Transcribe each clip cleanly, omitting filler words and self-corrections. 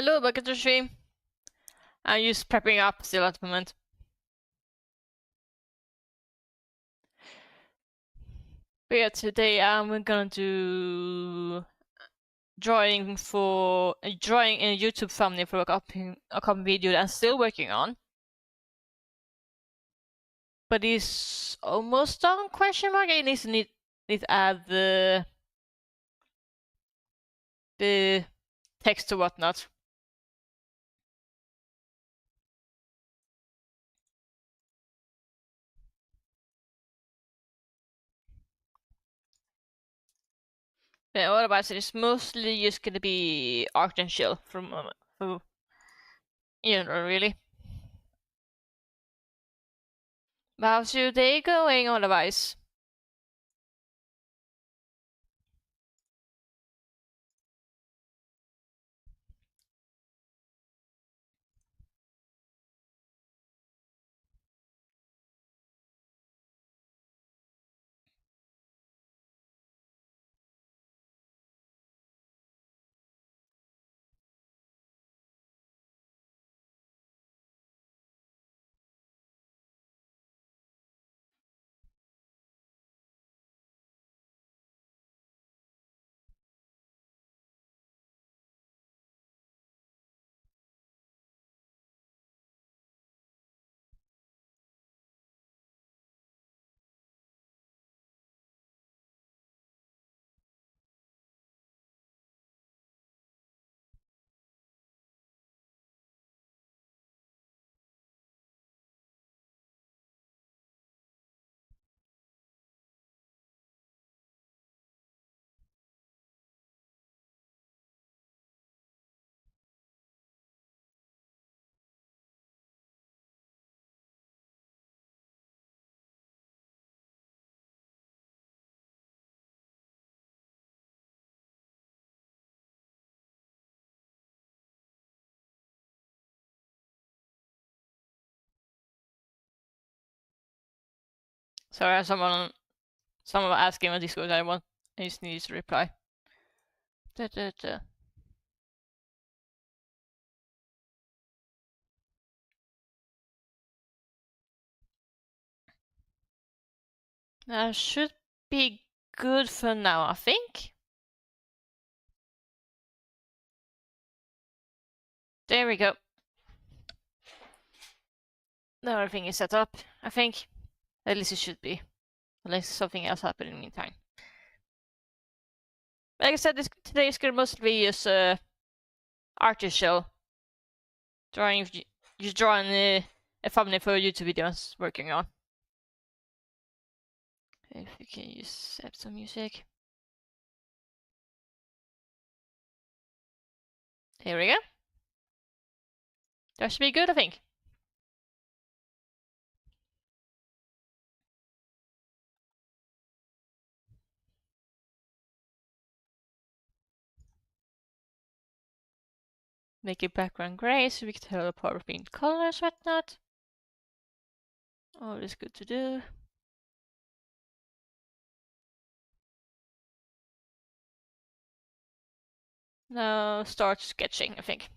Hello, welcome to the stream. I'm just prepping up still at the moment. But yeah, today I'm gonna do drawing in a YouTube thumbnail for a copy video that I'm still working on. But it's almost done, question mark. I need to add the text or whatnot. But otherwise it's mostly just gonna be art and chill from really. But how's your day going otherwise? Sorry, someone asking on Discord. I just need to reply. That should be good for now, I think. There we go. Now everything is set up, I think. At least it should be. Unless something else happened in the meantime. Like I said, today is gonna mostly be just artist show. Just drawing a thumbnail for a YouTube video I was working on. If we can just set some music. Here we go. That should be good, I think. Make it background gray so we can tell apart between colors, whatnot. All is good to do. Now start sketching, I think.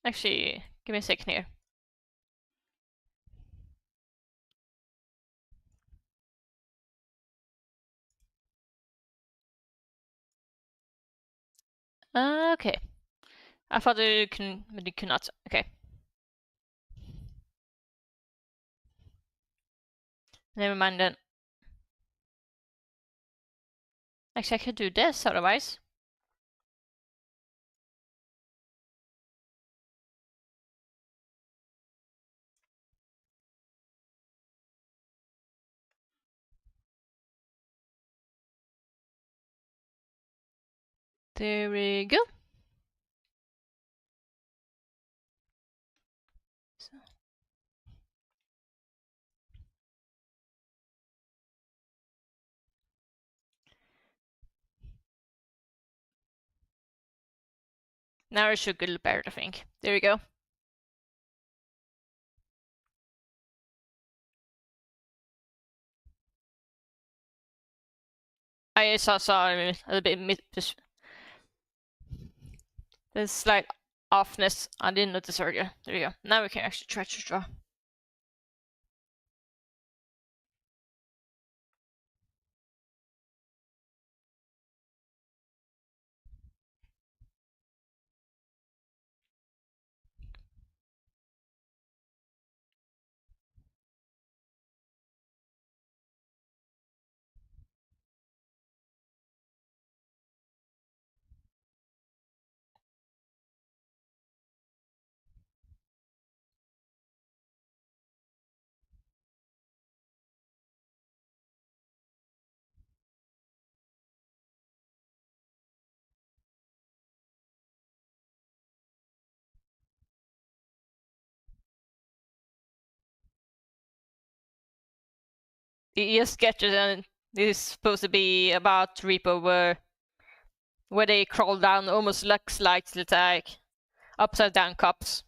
Actually, give me a second here. Okay. I thought you can, but you cannot. Okay. Never mind then. Actually, I could do this otherwise. There we go. Now it should go better, I think. There we go. I saw a little bit there's slight offness. I didn't notice earlier. There we go. Now we can actually try to draw. The sketches, and this is supposed to be about Repo where they crawl down, almost looks like upside down cups.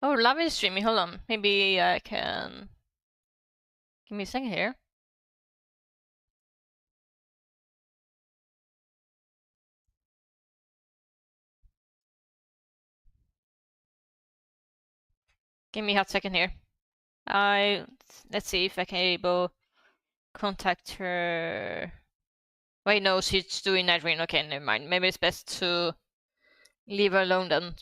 Oh, love is streaming. Hold on. Maybe I can. Give me a second here. Give me a hot second here. Let's see if I can able contact her. Wait, no, she's doing night rain. Okay, never mind. Maybe it's best to leave her alone then.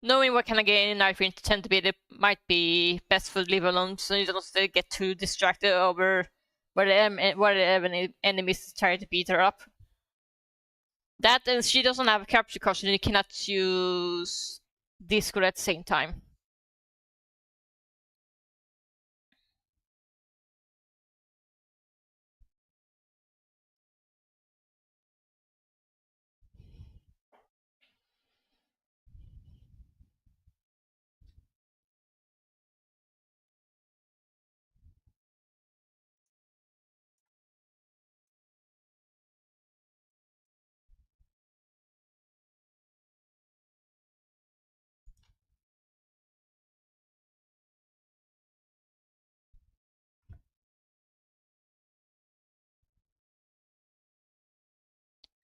Knowing what kind of game night rain tend to be, it might be best for leave her alone so you don't get too distracted over where the enemies try to beat her up. That and she doesn't have a capture card, so you cannot use Discord at the same time.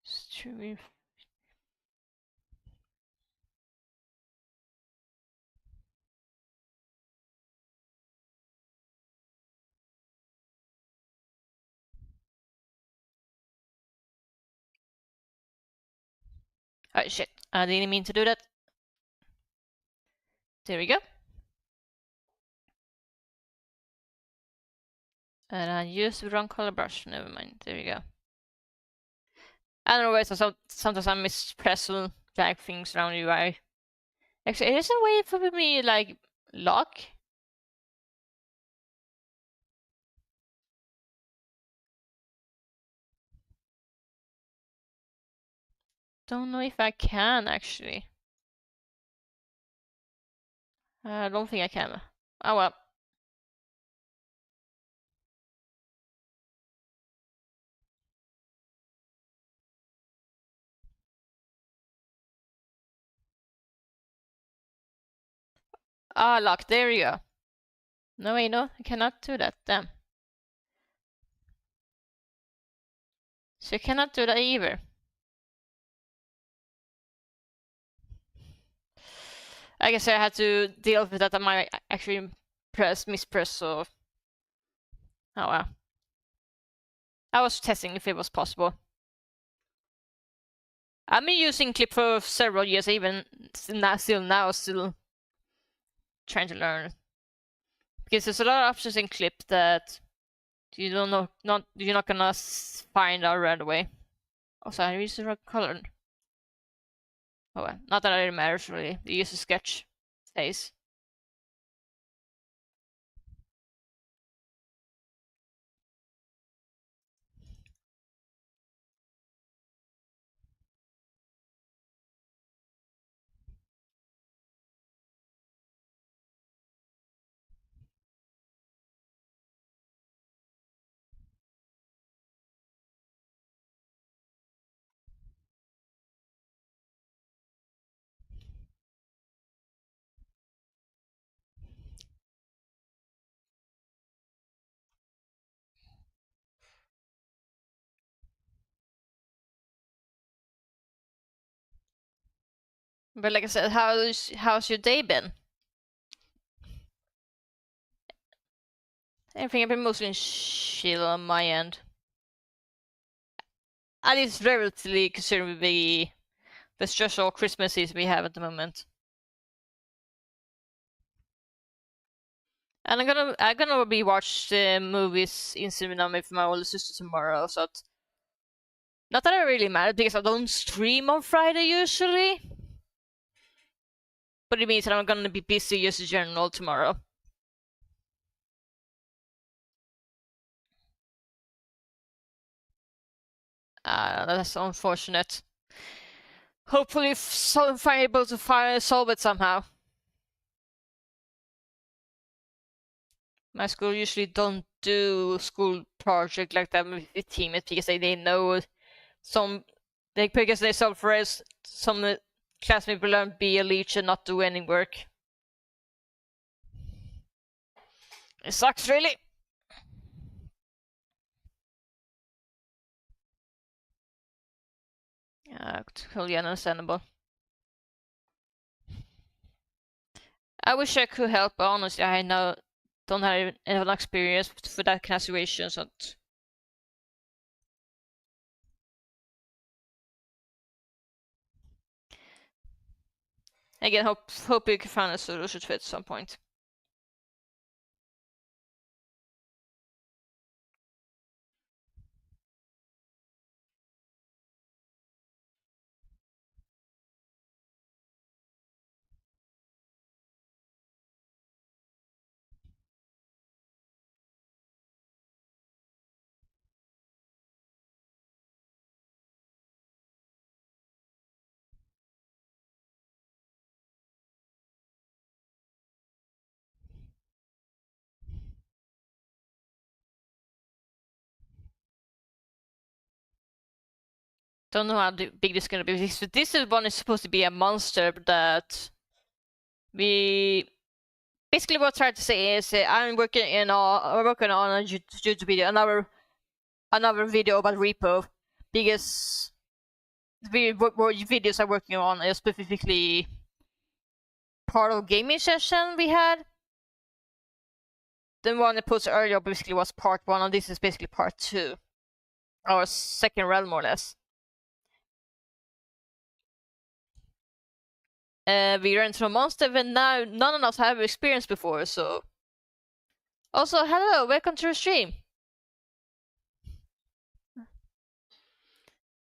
Stream. Oh shit, I didn't mean to do that. There we go. And I used the wrong color brush, never mind, there we go. I don't know why, so sometimes I mispress and drag things around UI. Actually, it is a way for me, like, lock. Don't know if I can, actually. I don't think I can. Oh well. Ah, lock, there you go. No, wait, no, I cannot do that, damn. So you cannot do that either. I guess I had to deal with that. I might actually mispress, so... Oh well. I was testing if it was possible. I've been using Clip for several years, even still trying to learn. Because there's a lot of options in Clip that you don't know, you're not gonna find out right away. Also, I used the wrong color. Oh well, not that it matters really. You use a sketch stays. But like I said, how's your day been? Everything have been mostly chill on my end. At least relatively considering the stressful Christmases we have at the moment. And I'm gonna be watch the movies in cinema with my older sister tomorrow. So not that it really matters because I don't stream on Friday usually, but it means that I'm gonna be busy just in general tomorrow. That's unfortunate. Hopefully, I'm able to solve it somehow. My school usually don't do school project like that with the teammates because they know some because they self rest some classmates will learn be a leech and not do any work. It sucks really. Totally understandable. I wish I could help, but honestly, I don't have enough experience for that kind of situation. So again, hope you can find a solution to it at some point. Don't know how big this is gonna be. This one is supposed to be a monster that we basically what I'm trying to say is I'm working on a YouTube video, another video about repo, because the videos I'm working on is specifically part of gaming session we had. The one I posted earlier basically was part 1, and this is basically part 2, or second realm more or less. We ran into a monster, and now none of us have experienced before, so. Also, hello, welcome to the stream.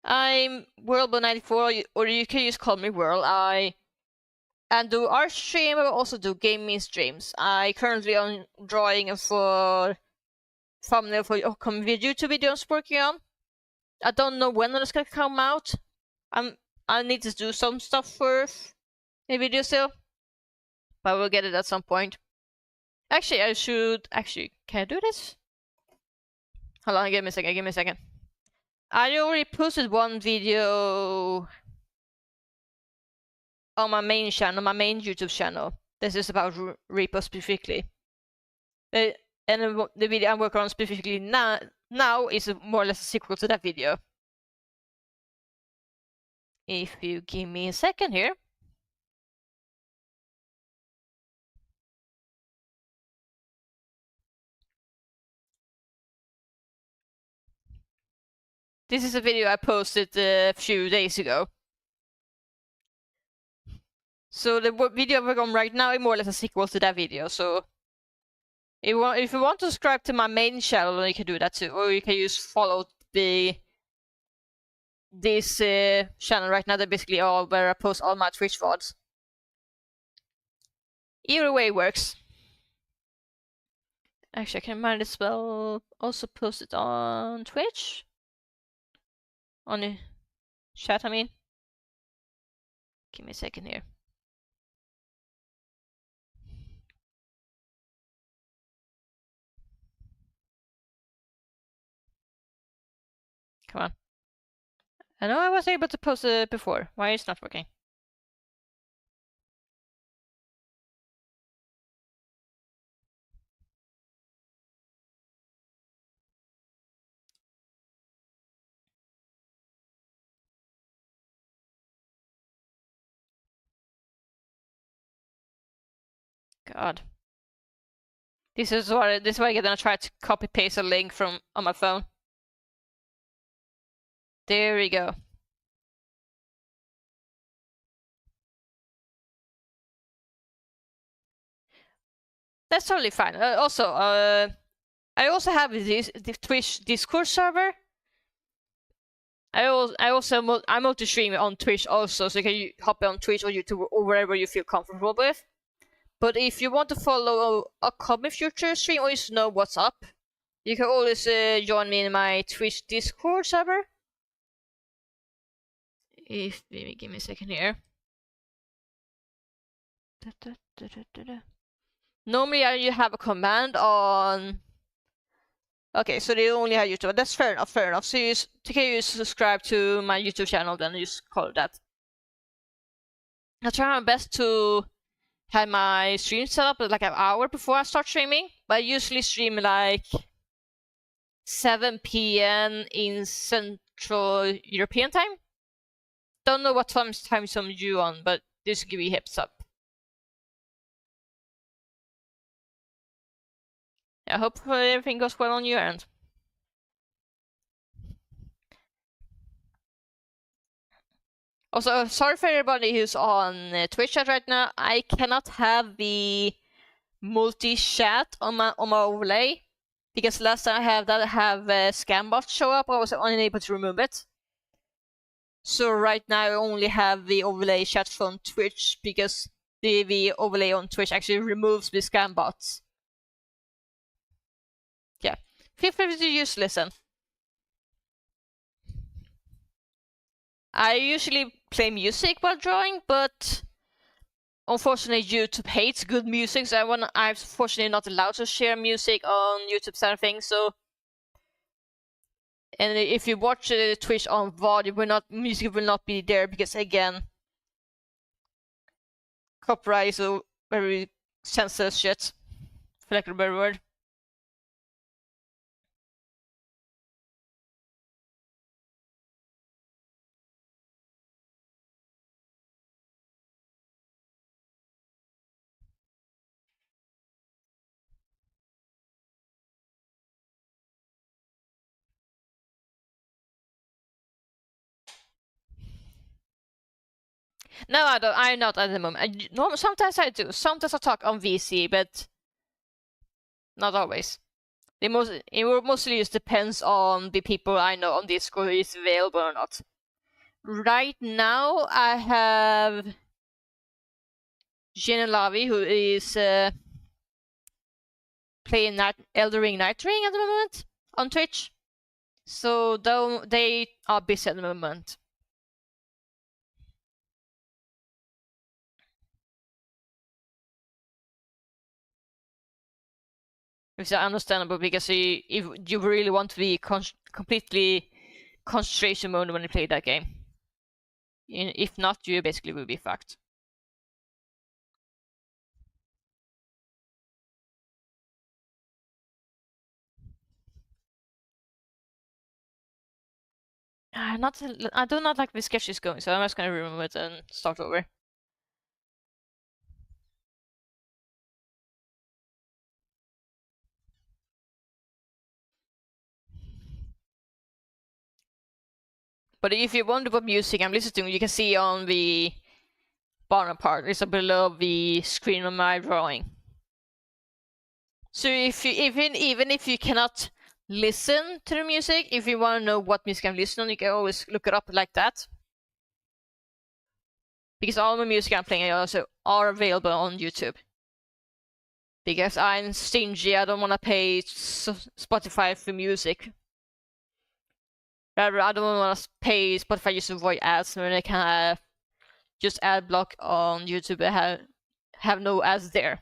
I'm Whirlboom94, or you can just call me Whirl. And do art stream, I also do gaming streams. I currently am drawing for thumbnail for upcoming YouTube videos I'm working on. I don't know when it's gonna come out. I need to do some stuff for a video still, but we'll get it at some point. Actually, can I do this? Hold on, give me a second. I already posted one video on my main YouTube channel. This is about repo specifically. And the video I'm working on specifically now is more or less a sequel to that video. If you give me a second here. This is a video I posted a few days ago. So the video I'm working on right now is more or less a sequel to that video. So if you want to subscribe to my main channel, you can do that too, or you can just follow this channel right now. They're basically all where I post all my Twitch VODs. Either way works. Actually, I can might as well also post it on Twitch. On the chat, I mean. Give me a second here. Come on. I know I was able to post it before. Why is it not working? God. This is why I'm gonna try to copy paste a link from on my phone. There we go. That's totally fine. I also have the Twitch Discord server. I'm multi-stream on Twitch also, so you can hop on Twitch or YouTube or wherever you feel comfortable with. But if you want to follow a upcoming future stream or just know what's up, you can always join me in my Twitch Discord server. Maybe give me a second here. Normally you have a command on. Okay, so they only have YouTube. That's fair enough. So you can subscribe to my YouTube channel, then you just call it that. I try my best to have my stream set up like an hour before I start streaming, but I usually stream like 7 p.m. in Central European time. Don't know what time zone you on, but this will give you a heads up. I hope everything goes well on your end. Also, sorry for everybody who's on Twitch chat right now. I cannot have the multi-chat on my overlay, because last time I have scam bots show up, I was unable to remove it. So right now I only have the overlay chat from Twitch, because the overlay on Twitch actually removes the scam bots. Yeah, feel free to just listen. I usually play music while drawing, but unfortunately YouTube hates good music, so I'm unfortunately not allowed to share music on YouTube side of things, so And if you watch Twitch on VOD, music will not be there because again, copyright is a very sensitive shit, for lack of a better word. No, I don't. I'm not at the moment. Sometimes I do. Sometimes I talk on VC, but not always. It mostly just depends on the people I know on Discord who is available or not. Right now, I have Jen Lavi, who is playing Elder Ring Night Ring at the moment on Twitch. So though they are busy at the moment. Which is understandable because if you really want to be completely concentration mode when you play that game. If not, you basically will be fucked. I do not like the sketch is going, so I'm just gonna remove it and start over. But if you wonder what music I'm listening to, you can see on the bottom part, it's below the screen of my drawing. So if you even if you cannot listen to the music, if you want to know what music I'm listening to, you can always look it up like that. Because all the music I'm playing also are available on YouTube. Because I'm stingy, I don't want to pay Spotify for music. Rather, I don't want to pay Spotify just to avoid ads when I can have just ad block on YouTube and have no ads there.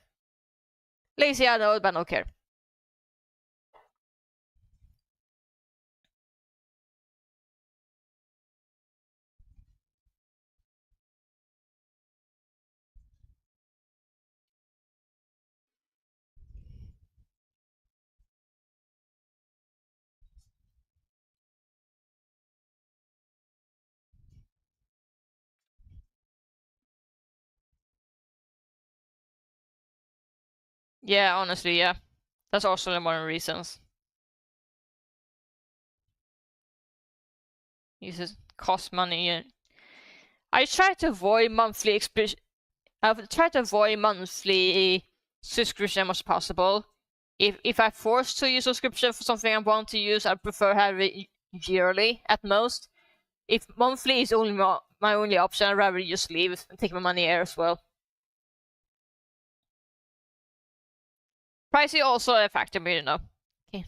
Lazy, I know, but I don't care. Yeah, honestly, yeah. That's also one of the reasons. It just costs money. I try to avoid monthly I've tried to avoid monthly subscription as much as possible. If I'm forced to use subscription for something I want to use, I prefer have it yearly at most. If monthly is only my only option, I'd rather just leave and take my money here as well. Price is also a factor, but you know. Okay.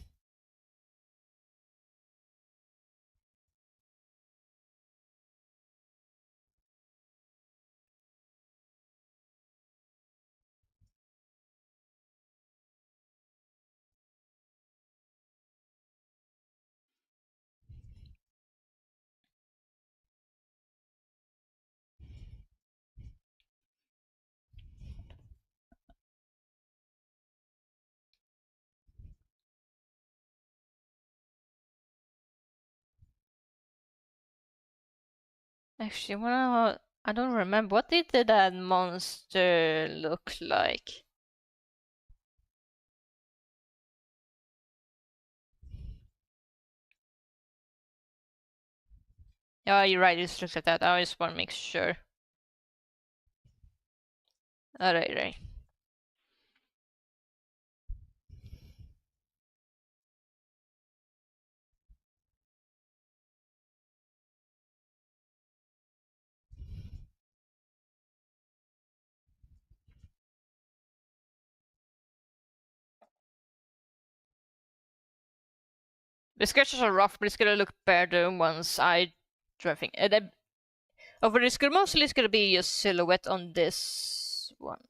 Actually, well, I don't remember. What did that monster look like? Yeah, you're right. It looks like that. I just want to make sure. Alright, right. The sketches are rough, but it's gonna look better once I try thing. And then over this, mostly it's gonna be a silhouette on this one.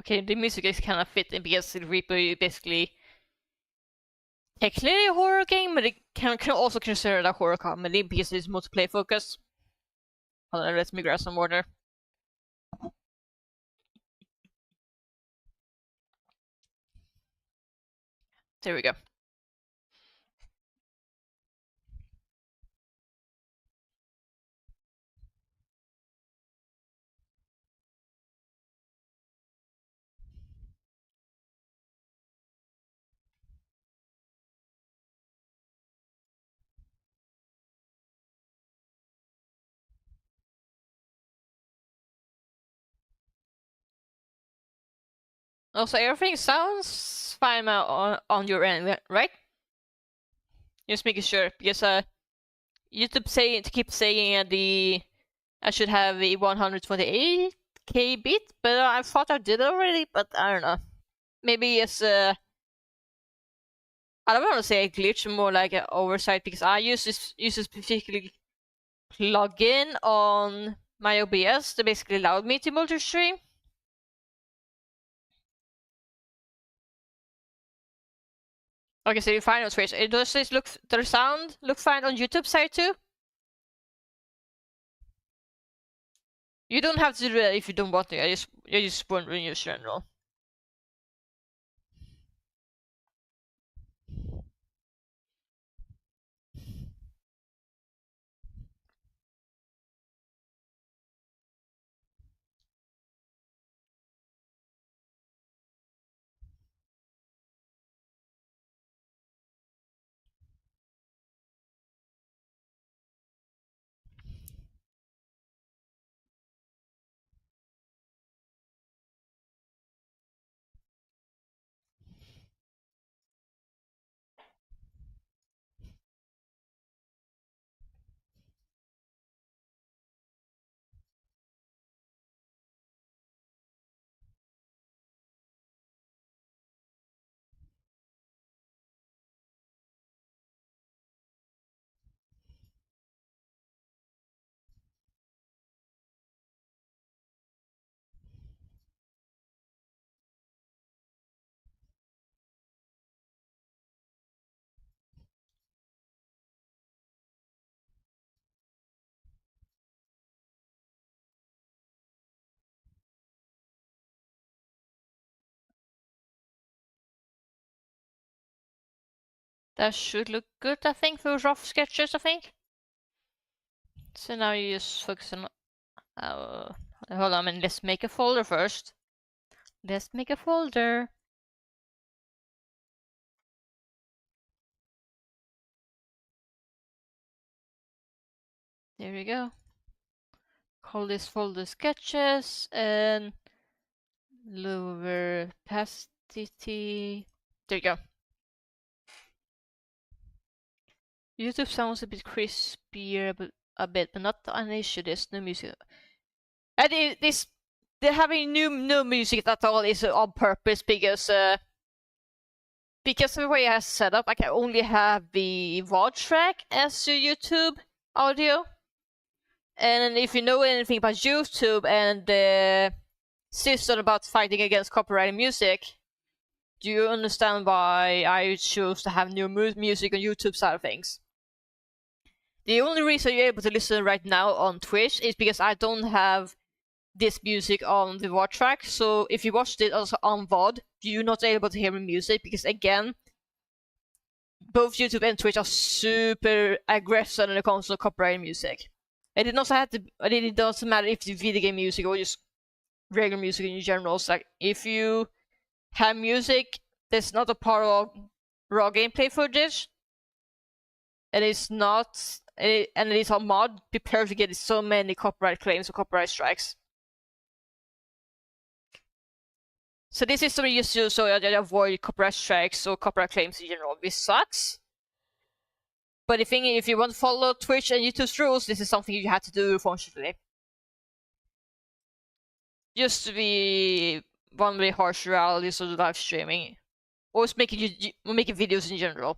Okay, the music is kind of fitting because it Reaper basically technically a horror game, but it can also consider it a horror comedy because it's multiplayer focused. Hold on, let me grab some water. There we go. Also, everything sounds fine on your end, right? Just making sure because YouTube keep saying I should have a 128k bit, but I thought I did already, but I don't know. Maybe it's I don't want to say a glitch, more like an oversight because I use a specifically plugin on my OBS that basically allowed me to multi-stream. Okay, so you find on Twitch. Does this the sound look fine on YouTube side too? You don't have to do that if you don't want to. I just wondering in general. That should look good, I think, for rough sketches, I think. So now you just focus on... hold on, and let's make a folder first. Let's make a folder. There we go. Call this folder sketches and lower opacity. There you go. YouTube sounds a bit crispier, but a bit, but not an issue. There's no music. And they're having no music at all is on purpose because of the way I set up, I can only have the VOD track as your YouTube audio. And if you know anything about YouTube and the system about fighting against copyrighted music, do you understand why I choose to have new music on YouTube side of things? The only reason you're able to listen right now on Twitch is because I don't have this music on the VOD track. So if you watched it also on VOD, you're not able to hear the music because again, both YouTube and Twitch are super aggressive when it comes to copyright music. And it also had to. It doesn't matter if it's video game music or just regular music in general. It's like if you have music that's not a part of raw gameplay footage, and it's not, and it is on mod, prepare to get so many copyright claims or copyright strikes. So this is something you use so that you avoid copyright strikes or copyright claims in general. This sucks. But if you want to follow Twitch and YouTube's rules, this is something you have to do, unfortunately. Just to be one of the harsh realities of the live streaming. Or it's making videos in general.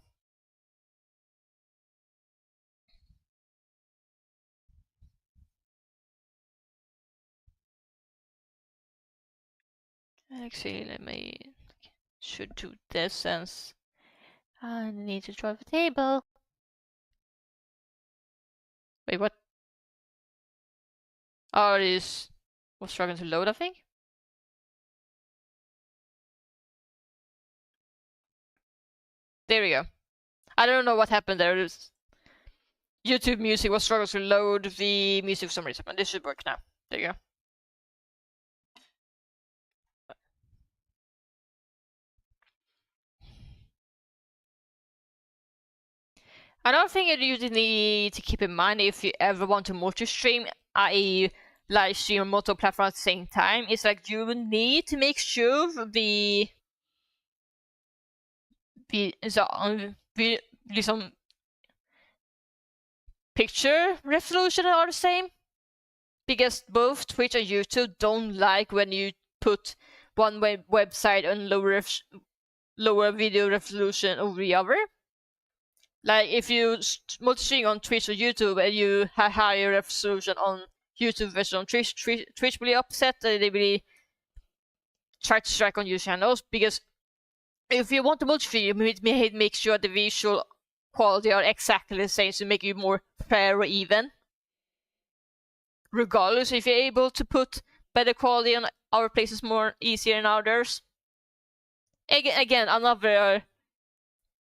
Actually, let me should do this since I need to drive a table. Wait, what? Oh, it is was struggling to load, I think. There we go. I don't know what happened there. YouTube music was struggling to load the music for some reason, but this should work now. There you go. Another thing that you need to keep in mind if you ever want to multi-stream, i.e. live stream on multiple platforms at the same time, is like you will need to make sure the liksom picture resolution are the same. Because both Twitch and YouTube don't like when you put one website on lower video resolution over the other. Like if you multi-stream on Twitch or YouTube and you have higher resolution on YouTube versus on Twitch will be upset that they really try to strike on your channels, because if you want to multi-stream, you need to make sure the visual quality are exactly the same to make it more fair or even. Regardless, if you're able to put better quality on our places more easier than others. Again, another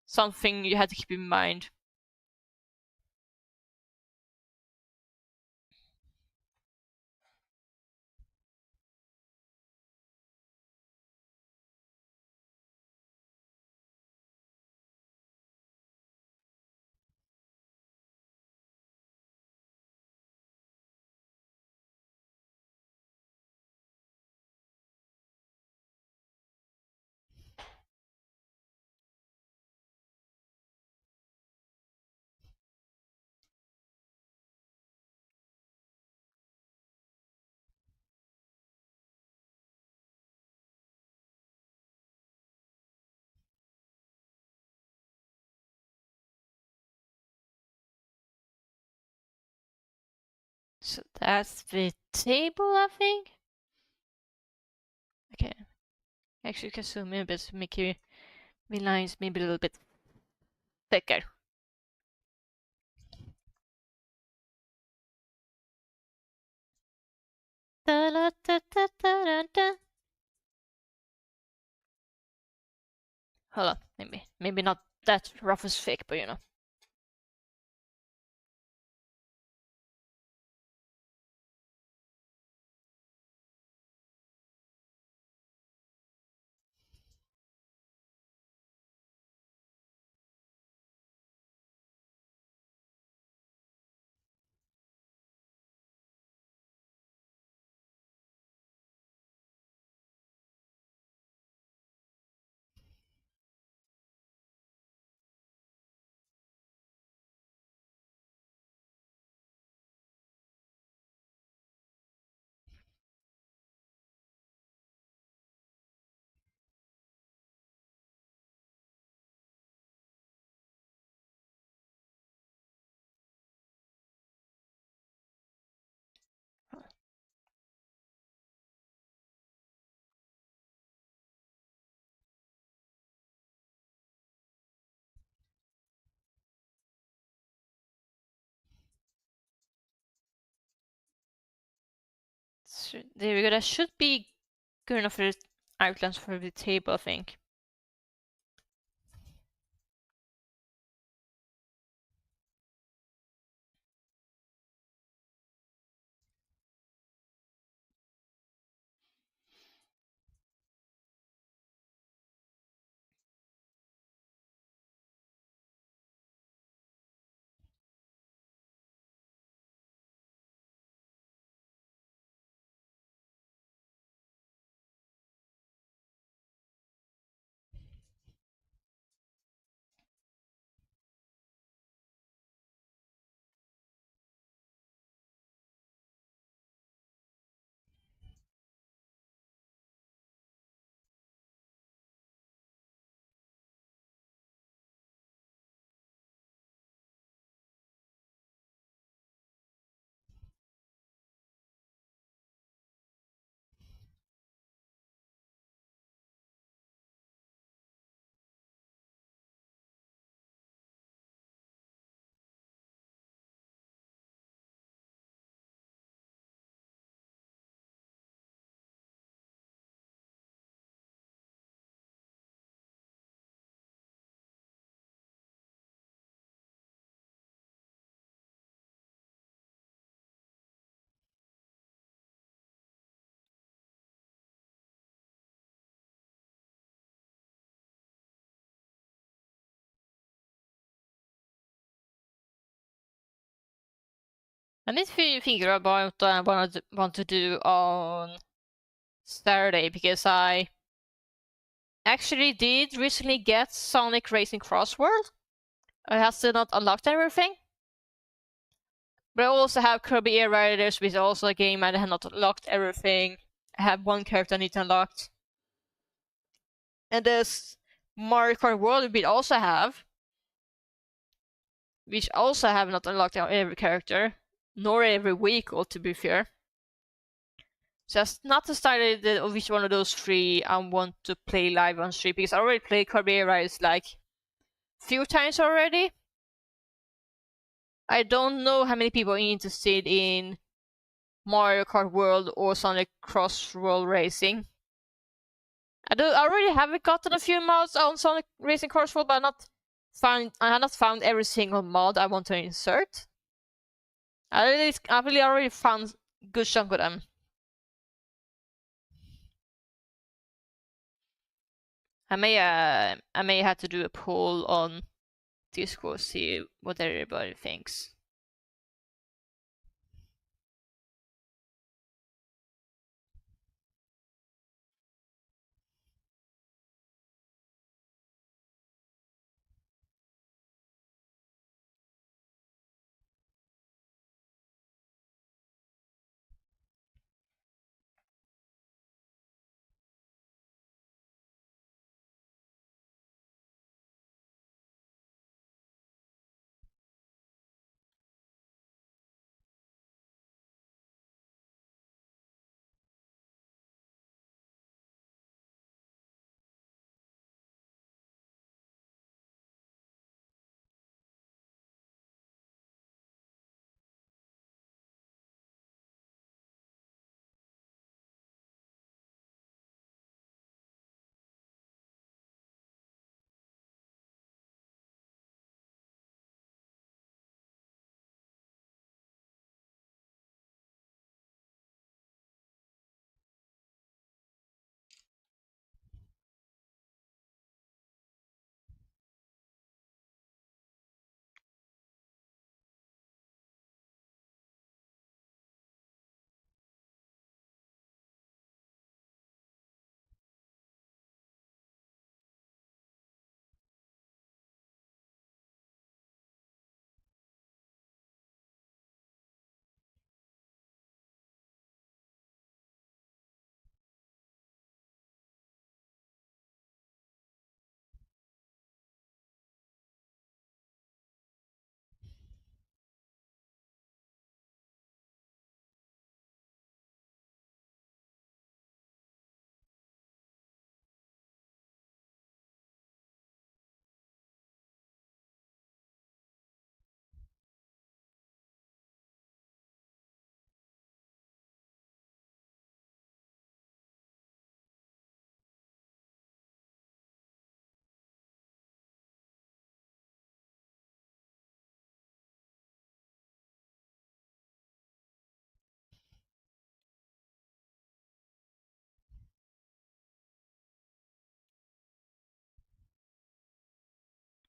something you have to keep in mind. So that's the table, I think. Okay. Actually, you can zoom in a bit to make your lines maybe a little bit thicker. Da, da, da, da, da, da. Hold on, maybe not that rough as thick, but you know. So there we go. That should be good enough for the outlines for the table, I think. I need to think about what I want to do on Saturday, because I actually did recently get Sonic Racing Cross World. I have still not unlocked everything. But I also have Kirby Air Riders, which is also a game I have not unlocked everything. I have one character I need to unlock. And this Mario Kart World we also have, which also have not unlocked every character, nor every vehicle, to be fair. So I've not decided which one of those three I want to play live on stream, because I already played Kirby Air Riders like few times already. I don't know how many people are interested in Mario Kart World or Sonic Cross World Racing. I already have gotten a few mods on Sonic Racing Cross World, but I have not found every single mod I want to insert. I really already found a good chunk of them. I may have to do a poll on Discord, see what everybody thinks.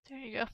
There you go.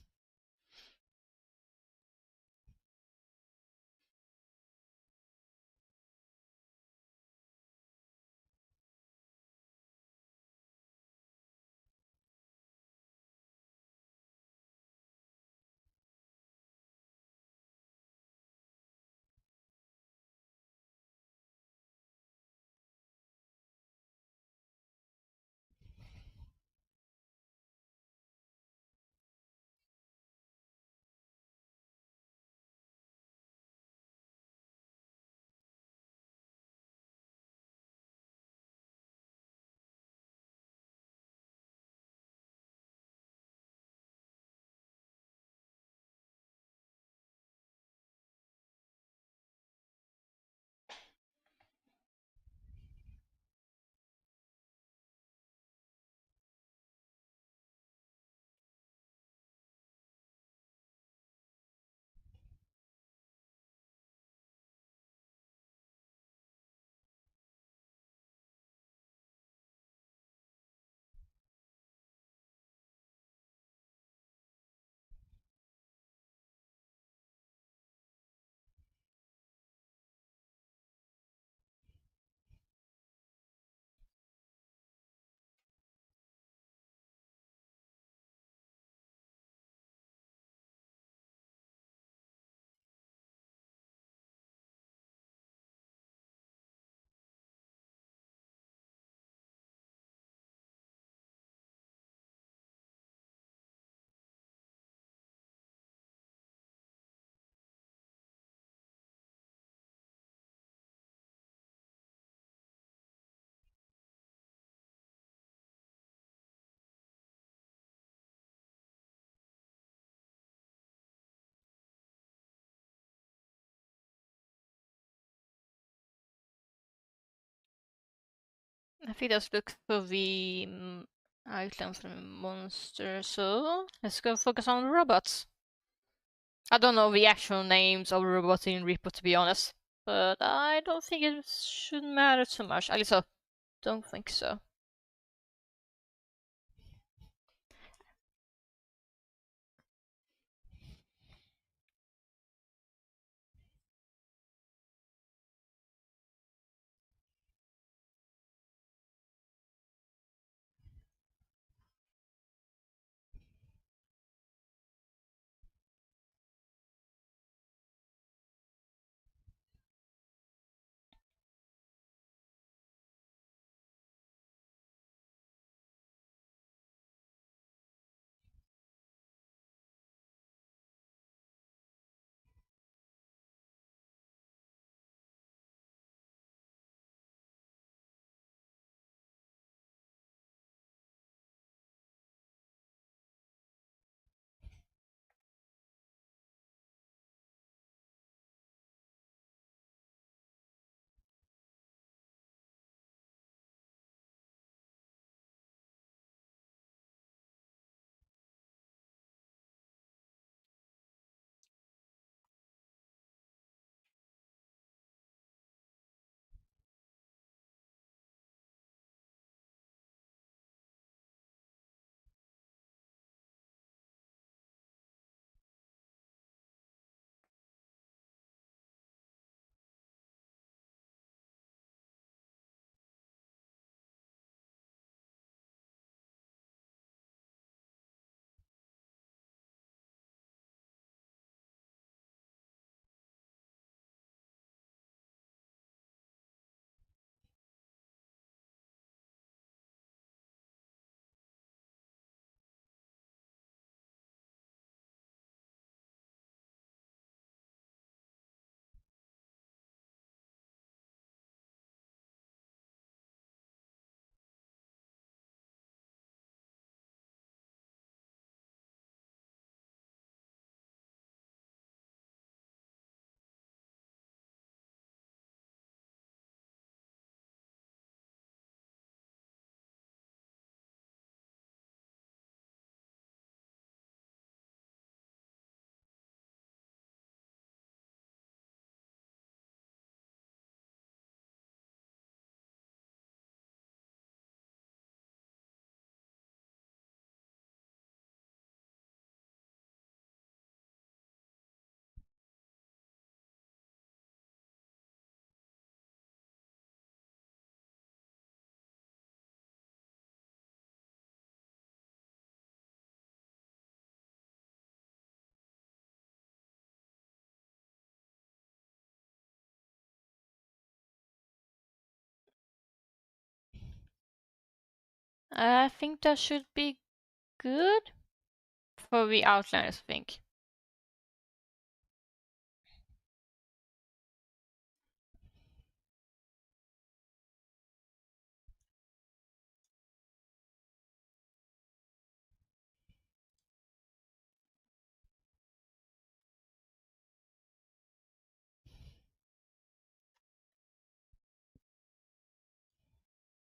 I think let's look for the items from the monster. So let's go focus on robots. I don't know the actual names of robots in Reaper, to be honest, but I don't think it should matter too much. At least I don't think so. I think that should be good for the outliners, I think.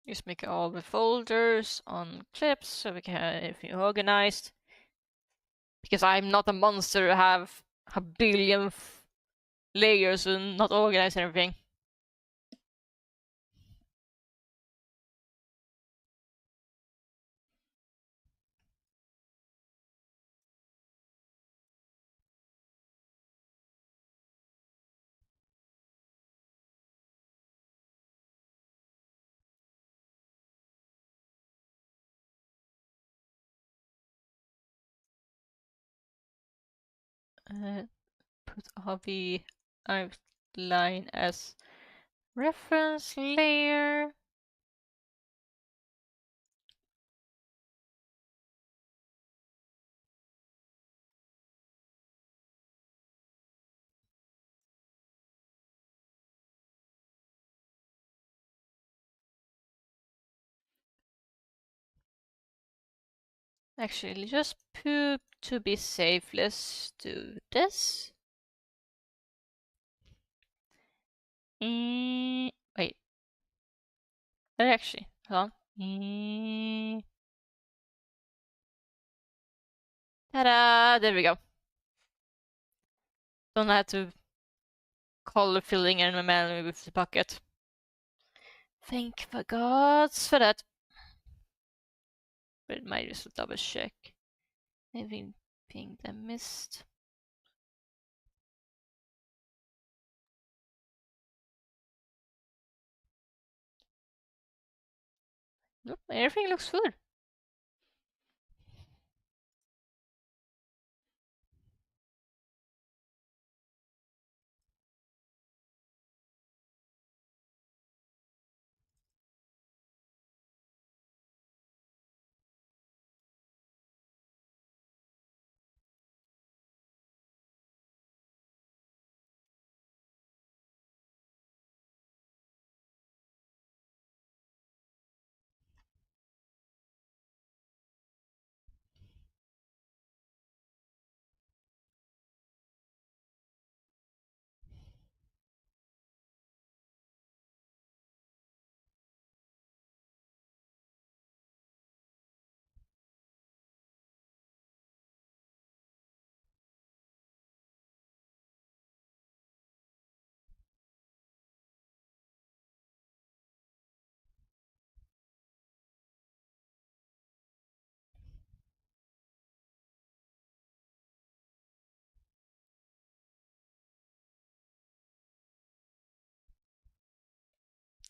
Just make all the folders on clips so we can have everything organized. Because I'm not a monster to have a billion layers and not organize everything. Put all the outline as reference layer. Actually, just to be safe, let's do this. Wait. Actually, Hold on. Ta-da! There we go. Don't have to color filling and manually with the bucket. Thank the gods for that. But it might just double check. Anything I missed? Nope, everything looks good.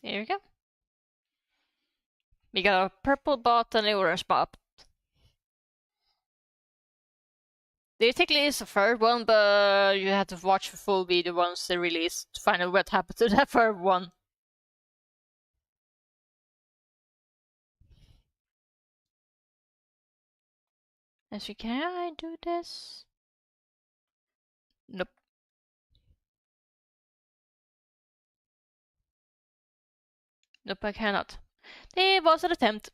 There we go. We got a purple bot and an orange bot. Theoretically, it's a third one, but you have to watch the full video once they release to find out what happened to that third one. Actually, can I do this? Nope. Nope, I cannot. It was an attempt.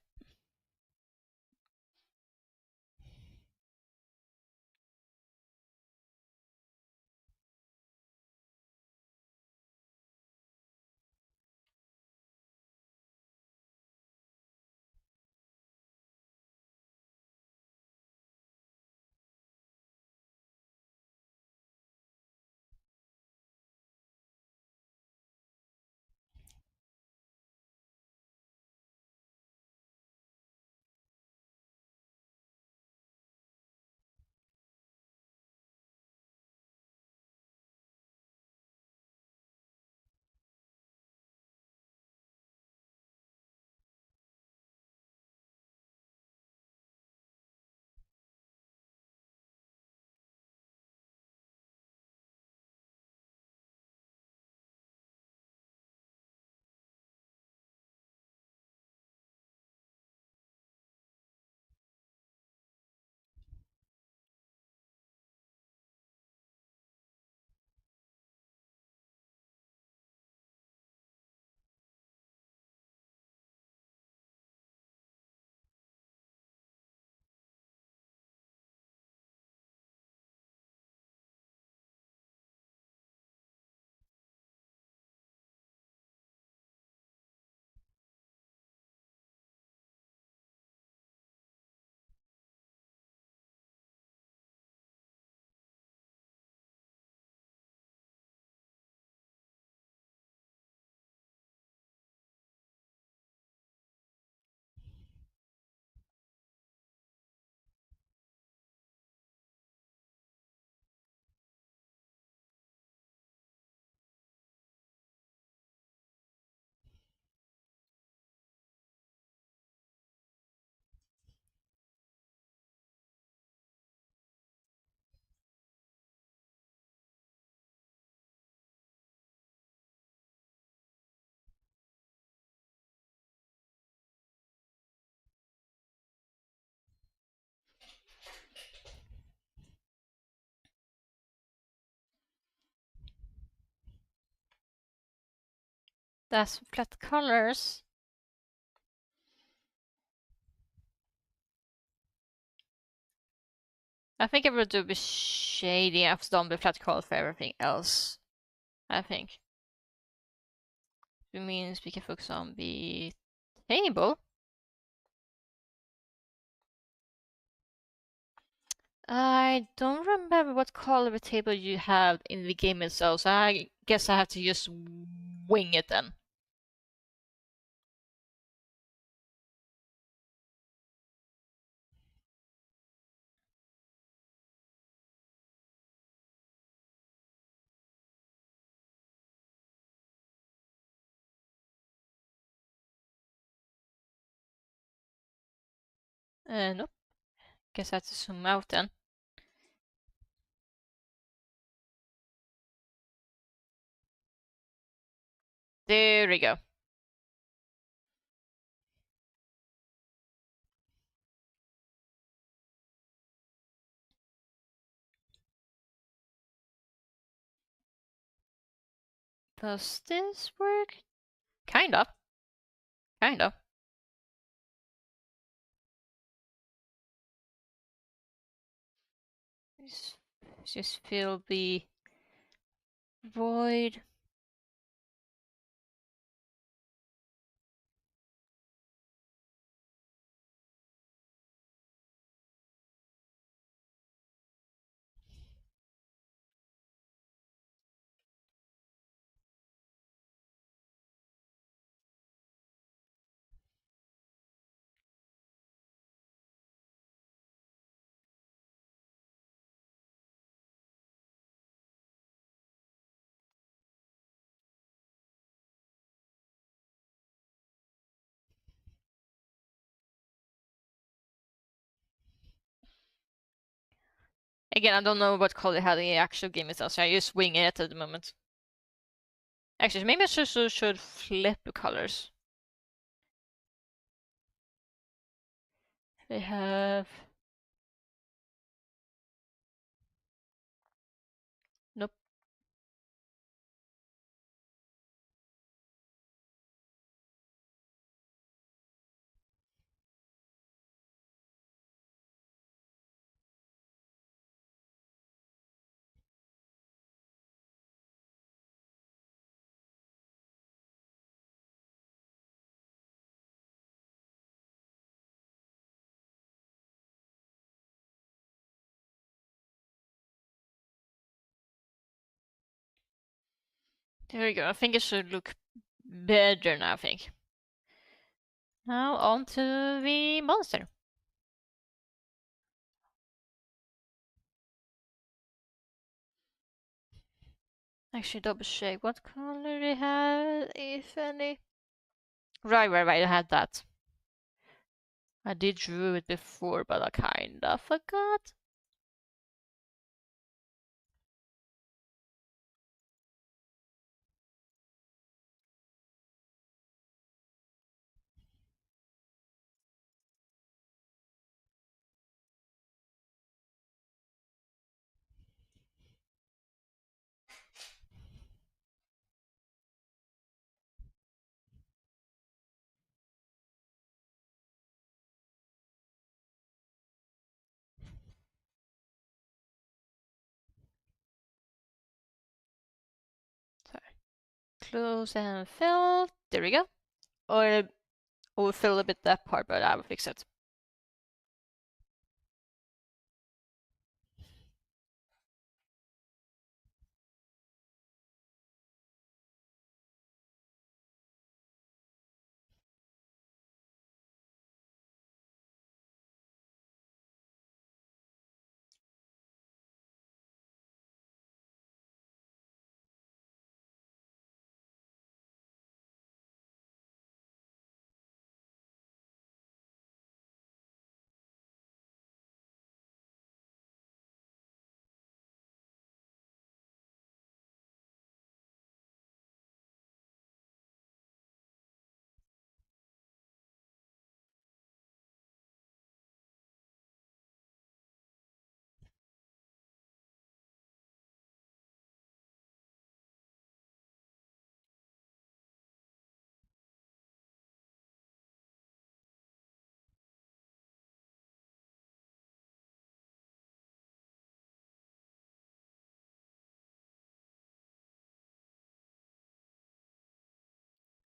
That's flat colors. I think I will do the shady. I've done the flat color for everything else. I think. It means we can focus on the Hey, Bull. I don't remember what color table you have in the game itself, so I guess I have to just wing it then. Nope. Guess I have to zoom out then. There we go. Does this work? Kind of. Kind of. Just fill the void. Again, I don't know what color how the actual game is, so I just wing it at the moment. Actually, maybe I should flip the colors. They have... Nope. There we go. I think it should look better now, I think. Now on to the monster. Actually, double check what color they have, if any. Right, I had that. I did drew it before, but I kinda forgot. So, close and fill. There we go. Or we'll fill a bit that part, but I will fix it.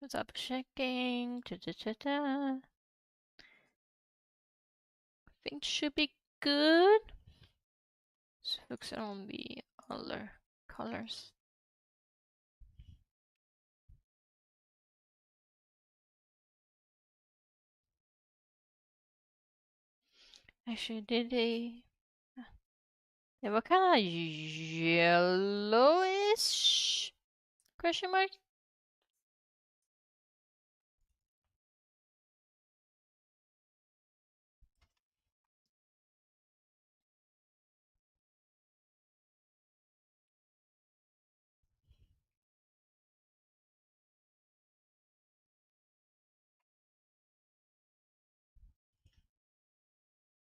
Double checking. I think it should be good. So focus on the other colors. Actually, they were kind of yellowish? Question mark?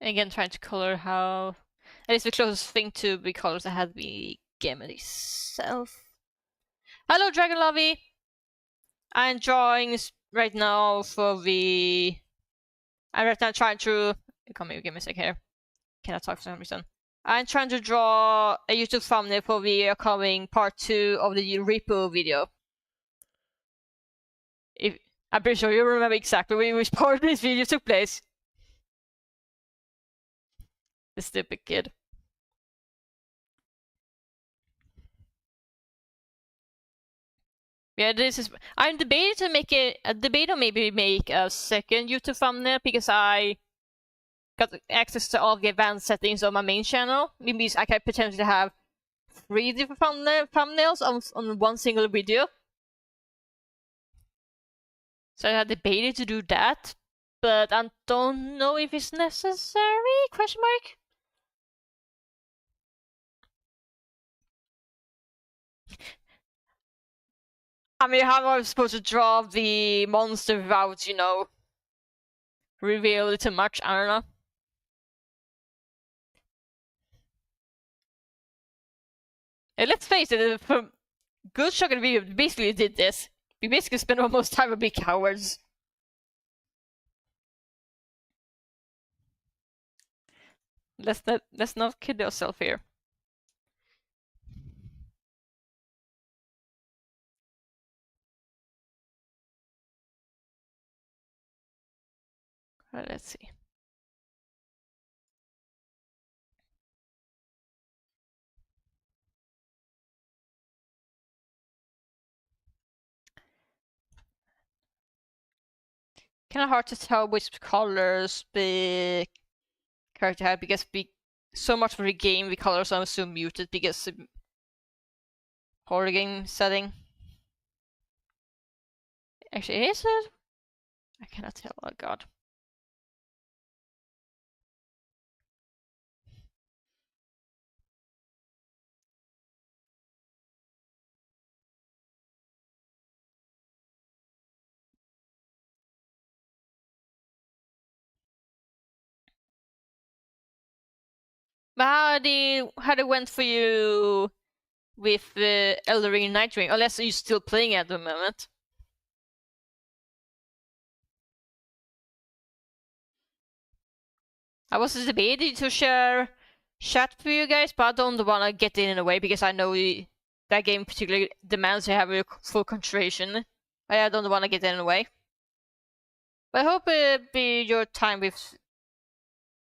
Again, trying to color how... At least the closest thing to the colors I had the game itself. Hello, Dragon Lovey! I'm drawing right now for the... I'm right now trying to... Come here, give me a sec here. Cannot talk for some reason. I'm trying to draw a YouTube thumbnail for the upcoming part 2 of the repo video. I'm pretty sure you remember exactly which part of this video took place. The stupid kid. Yeah, this is... I'm debating to make a debate or maybe make a second YouTube thumbnail because I got access to all the advanced settings on my main channel. It means I can potentially have 3 different thumbnails on one single video. So I had debated to do that, but I don't know if it's necessary? Question mark? I mean, how am I supposed to draw the monster without, you know, reveal it too much? I don't know. And let's face it, for good chunk of the video, we basically did this. We basically spent almost time to be cowards. Let's not kid ourselves here. Alright, let's see. Kind of hard to tell which colors the character had because so much for the game, the colors are so muted because horror game setting. Actually, is it? I cannot tell. Oh god. But how it went for you with Elden Ring and Night Ring? Unless you're still playing at the moment. I was debating to share chat for you guys, but I don't want to get in the way because I know that game particularly demands you have your full concentration. I don't want to get in the way. But I hope your time with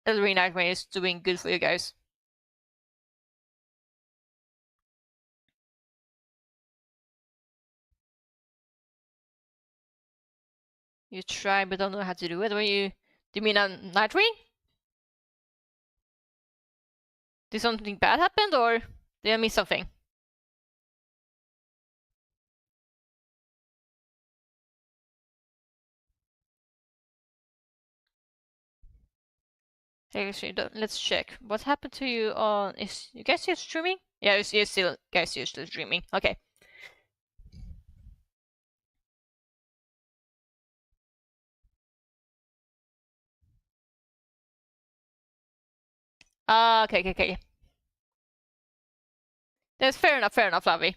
Elden Ring Night Ring is doing good for you guys. You try but don't know how to do it. Do you mean on Night Ring? Did something bad happen or did I miss something? Actually, let's check. What happened to you on... Is you guys still streaming? Yeah, you're still... Guys, you're still streaming. Okay. Okay. That's fair enough, Lavi.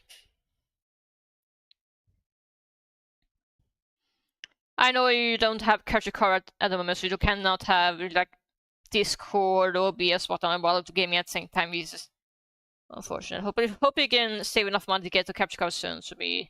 I know you don't have capture card at the moment, so you cannot have like Discord or OBS whatnot while gaming at the same time. It's just unfortunate. Hope you can save enough money to get the capture card soon to be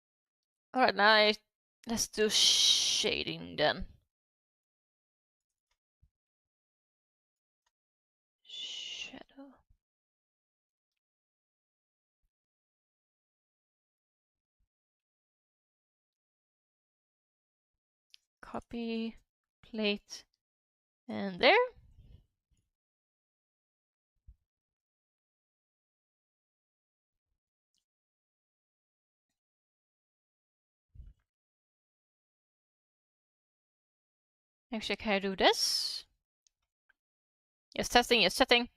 Alright, now let's do shading then. Shadow. Copy, plate, and there. Actually, can I do this? Yes, testing, yes, testing.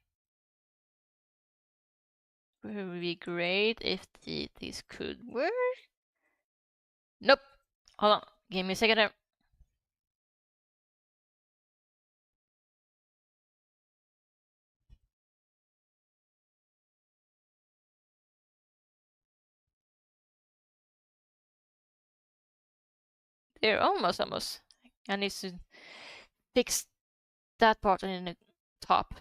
It would be great if these could work. Nope. Hold on. Give me a second there. They're almost. I need to fix that part in the top.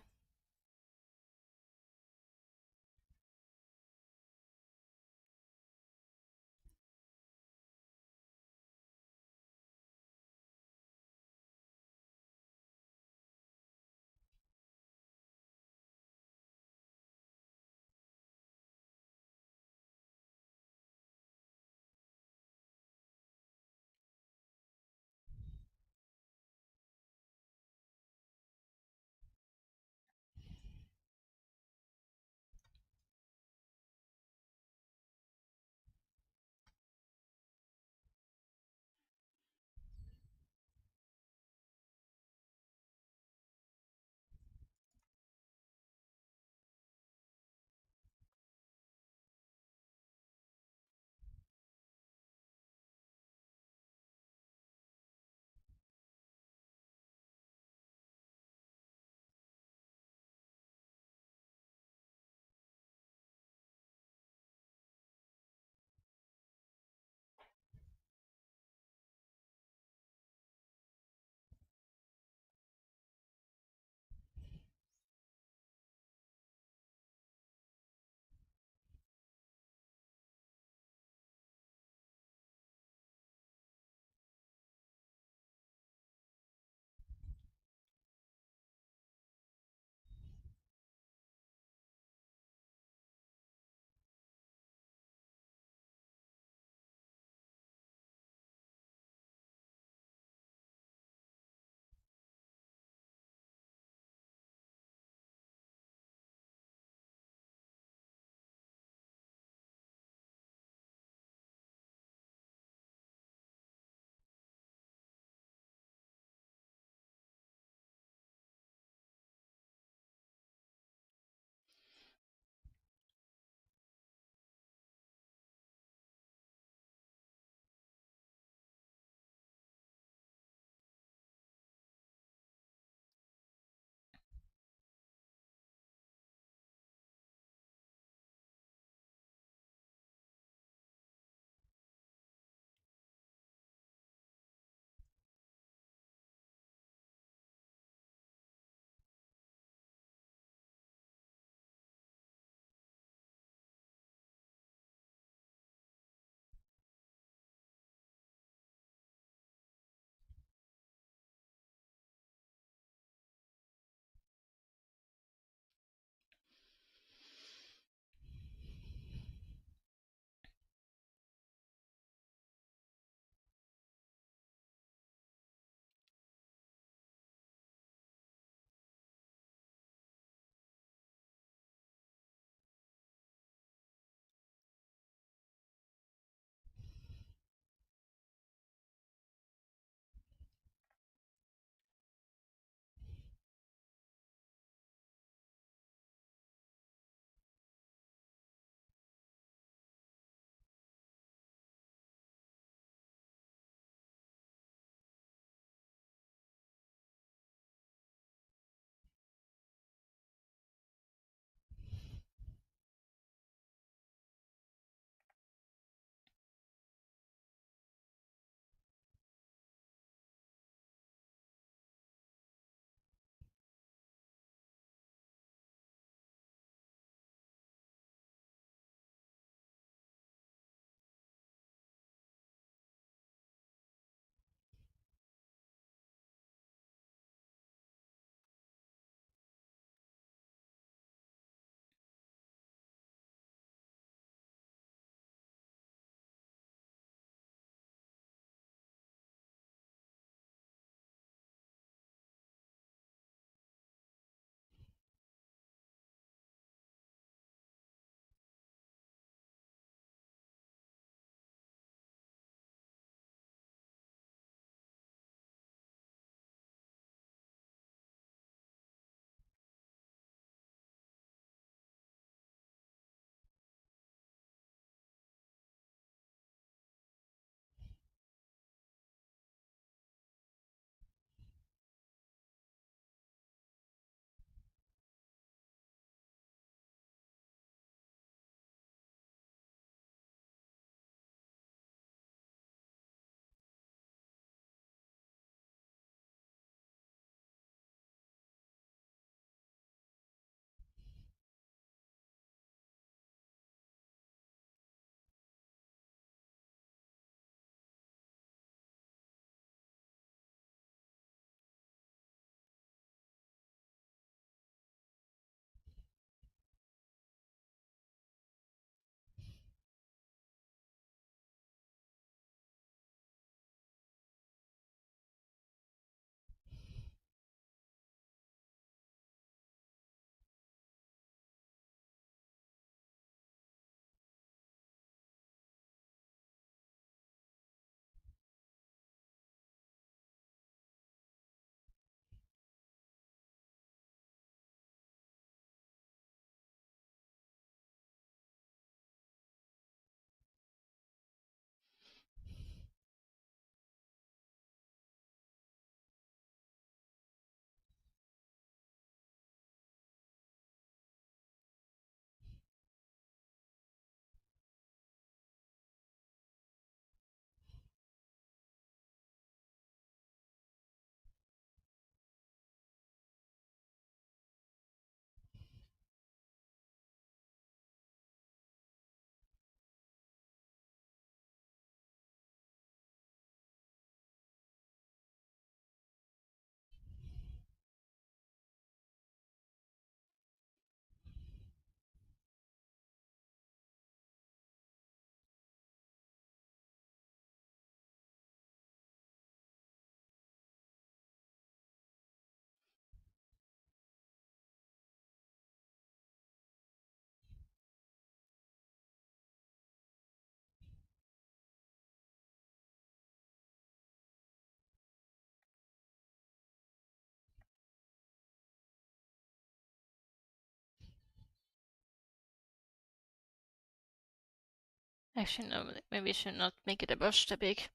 Actually, no, maybe I should not make it a brush that big.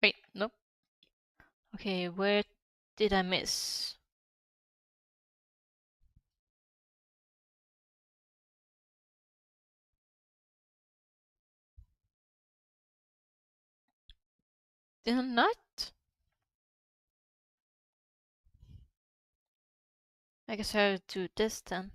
Wait, nope. Okay, where did I miss? Did I not? I guess I have to do this then.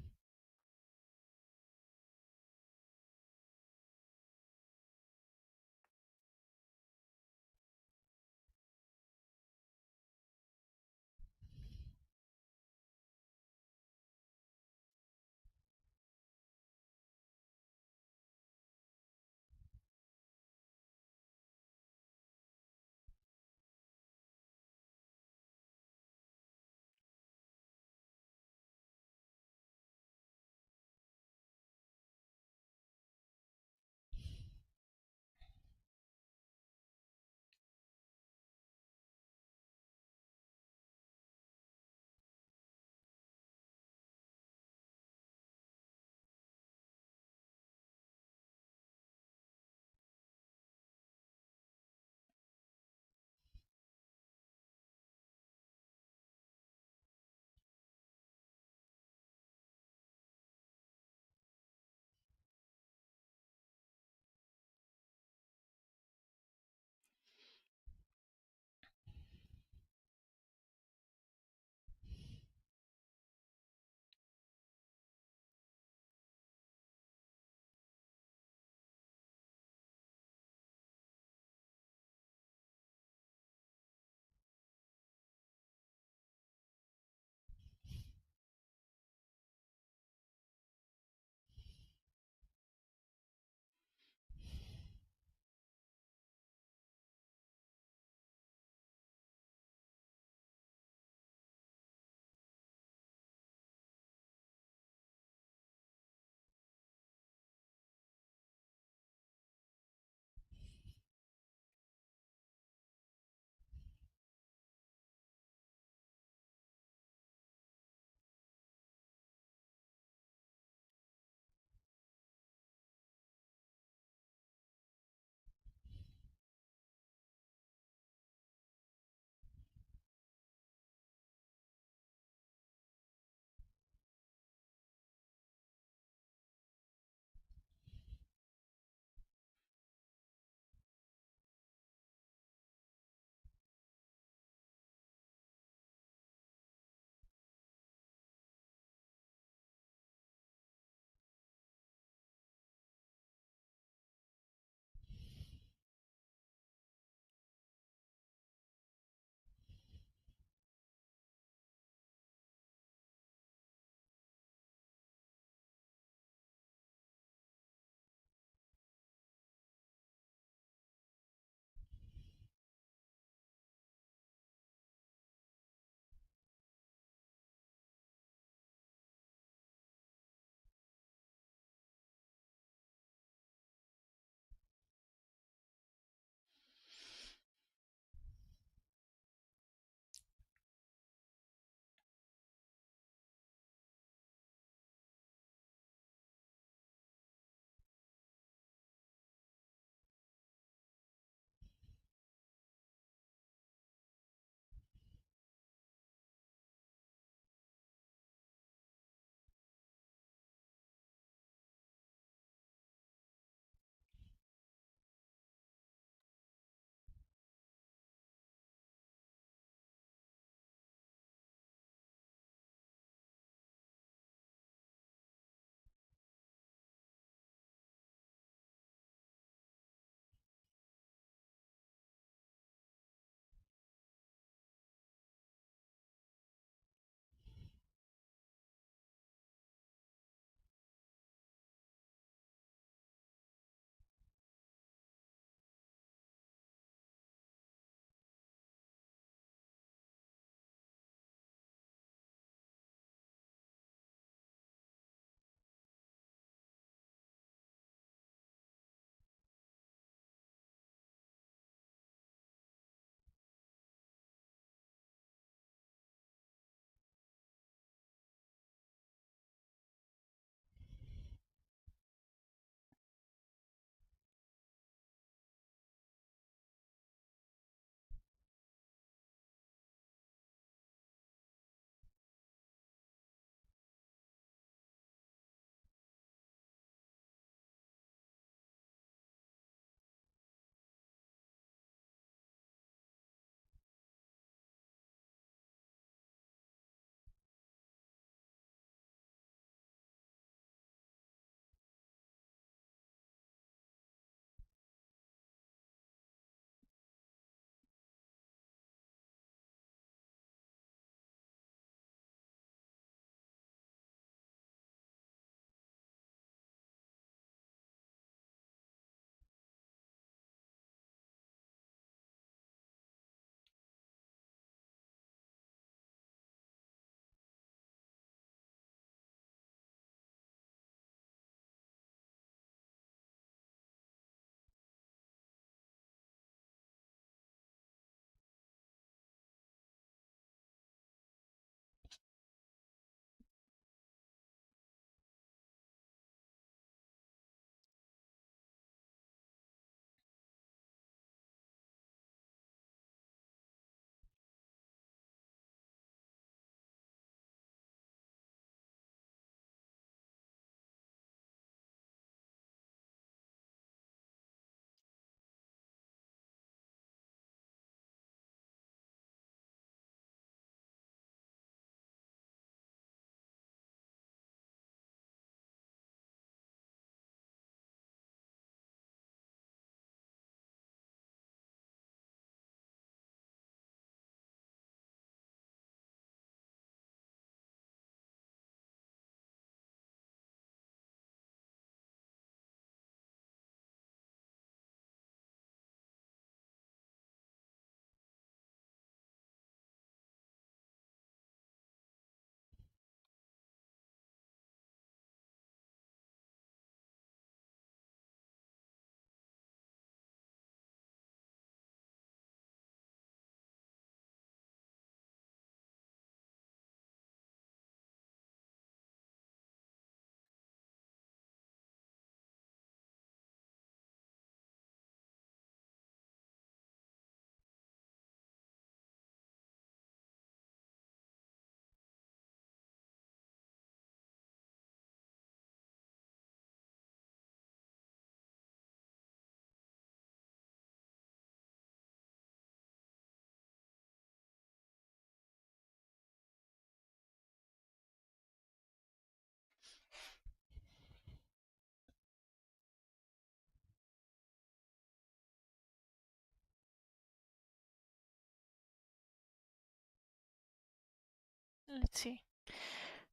Let's see.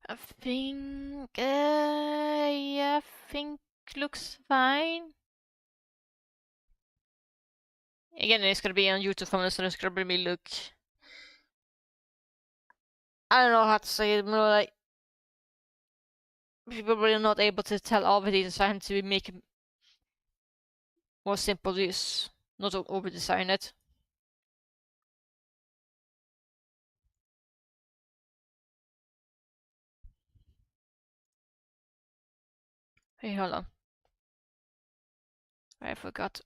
I think, yeah, I think looks fine. Again, it's gonna be on YouTube from so it's gonna probably look. I don't know how to say it. More like people really not able to tell all the details. So I have to make it more simple use, not over design it. Hey, hold on. I forgot.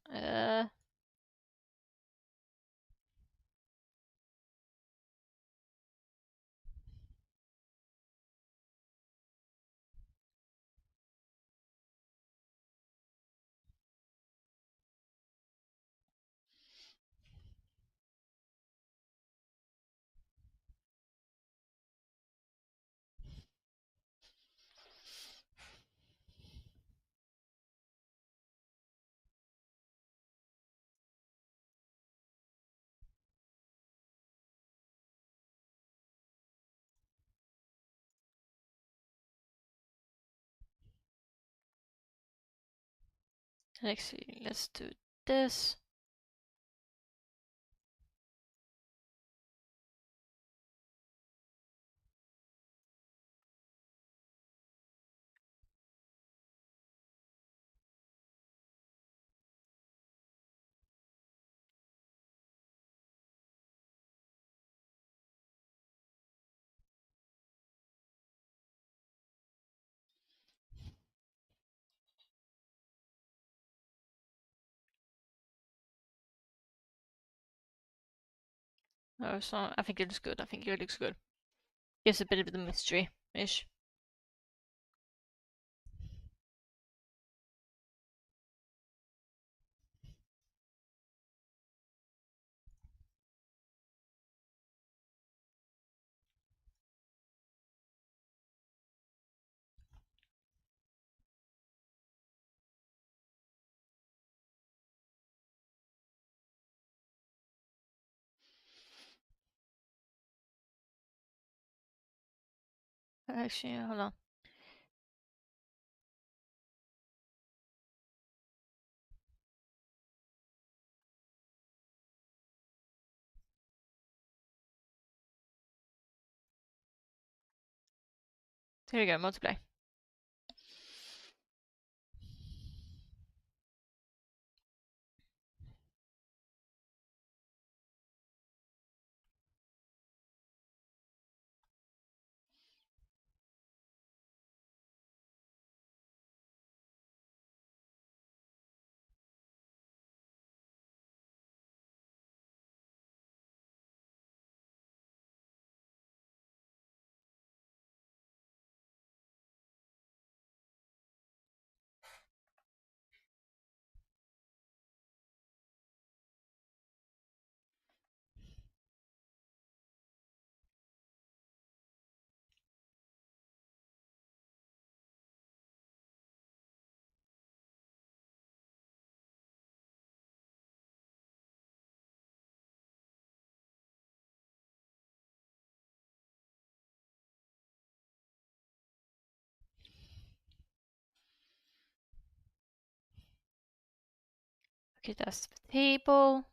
Let's see. Let's do this. Oh, so I think it looks good. I think it looks good. Gives a bit of the mystery-ish. Actually, hold on. There you go, multiply. Okay, that's the table.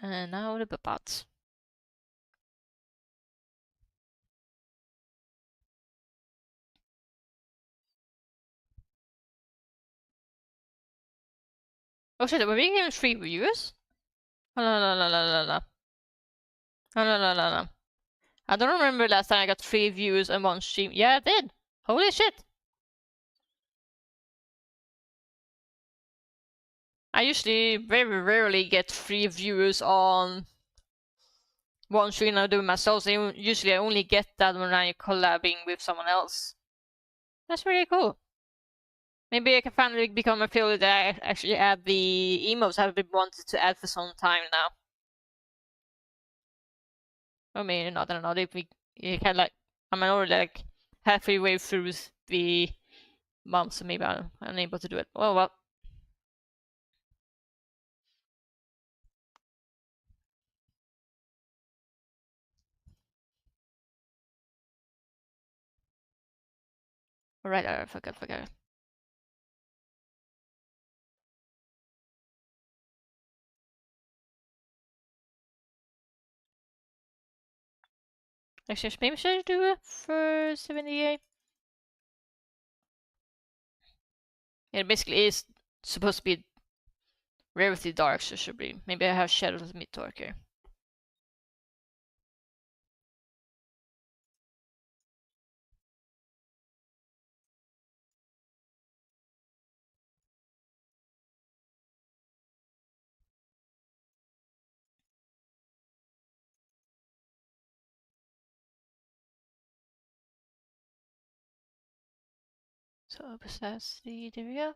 And now the parts. Oh shit, were we getting 3 viewers? Oh, no, no, no, no, no, no. Oh, no, no, no, no. I don't remember last time I got 3 views on one stream. Yeah, I did! Holy shit! I usually very rarely get 3 viewers on one stream I do myself. So usually I only get that when I'm collabing with someone else. That's really cool. Maybe I can finally become a affiliate that I actually add the emotes I've been wanted to add for some time now. Or maybe not, I don't know. If we can like, I'm already like halfway way through the month, so maybe I'm unable to do it. Oh well. Alright, I forgot. Actually, maybe should I do it for 78? Yeah, it basically is supposed to be rarity dark, so it should be. Maybe I have shadows mid darker. So opacity, there we go.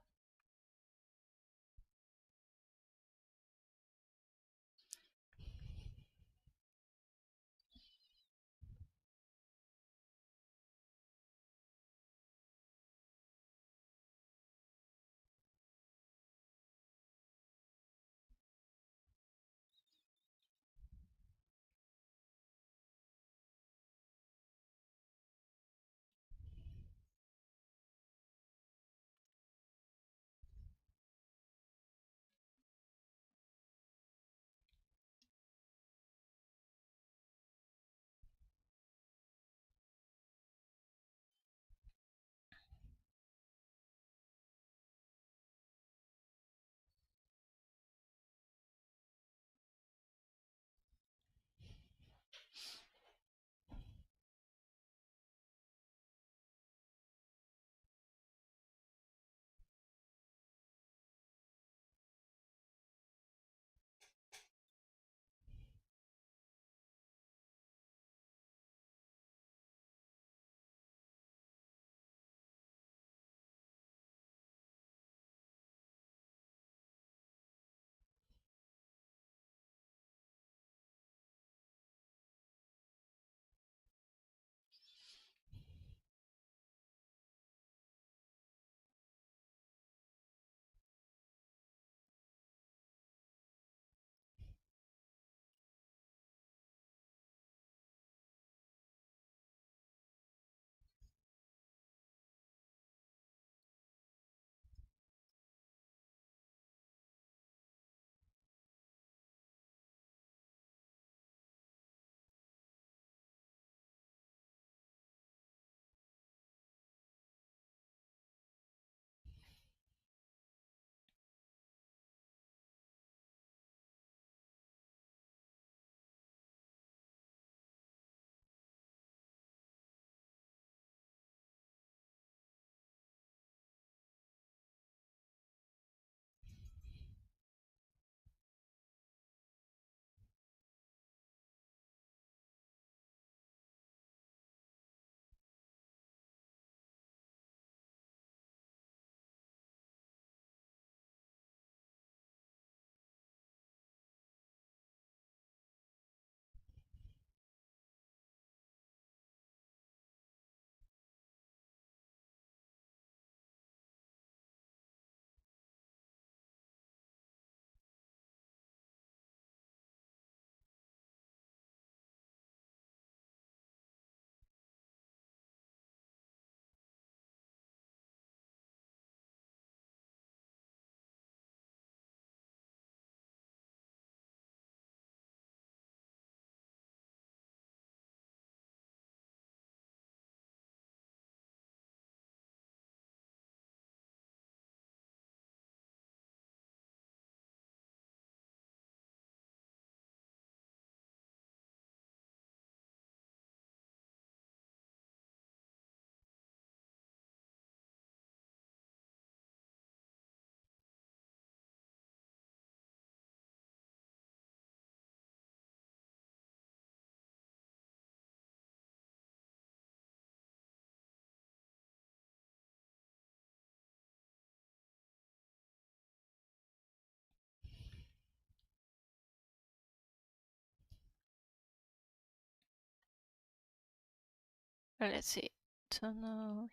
Let's see. Tunnel.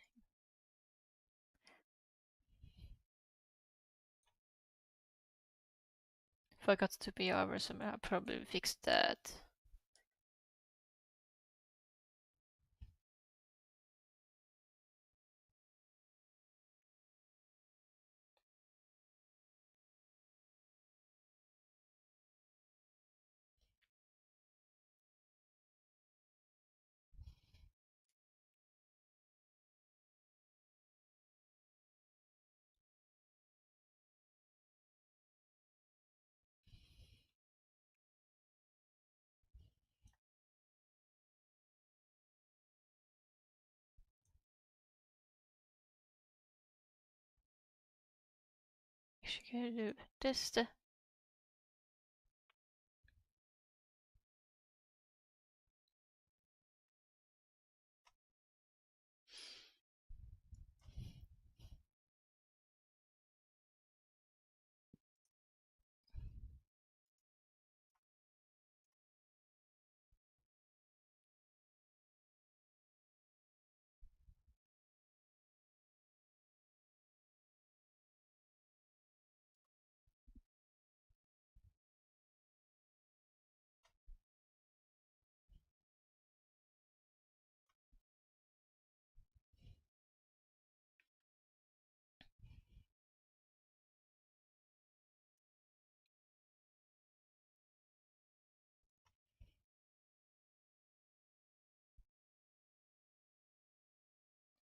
Forgot to be over, so I'll probably fix that. She can do this.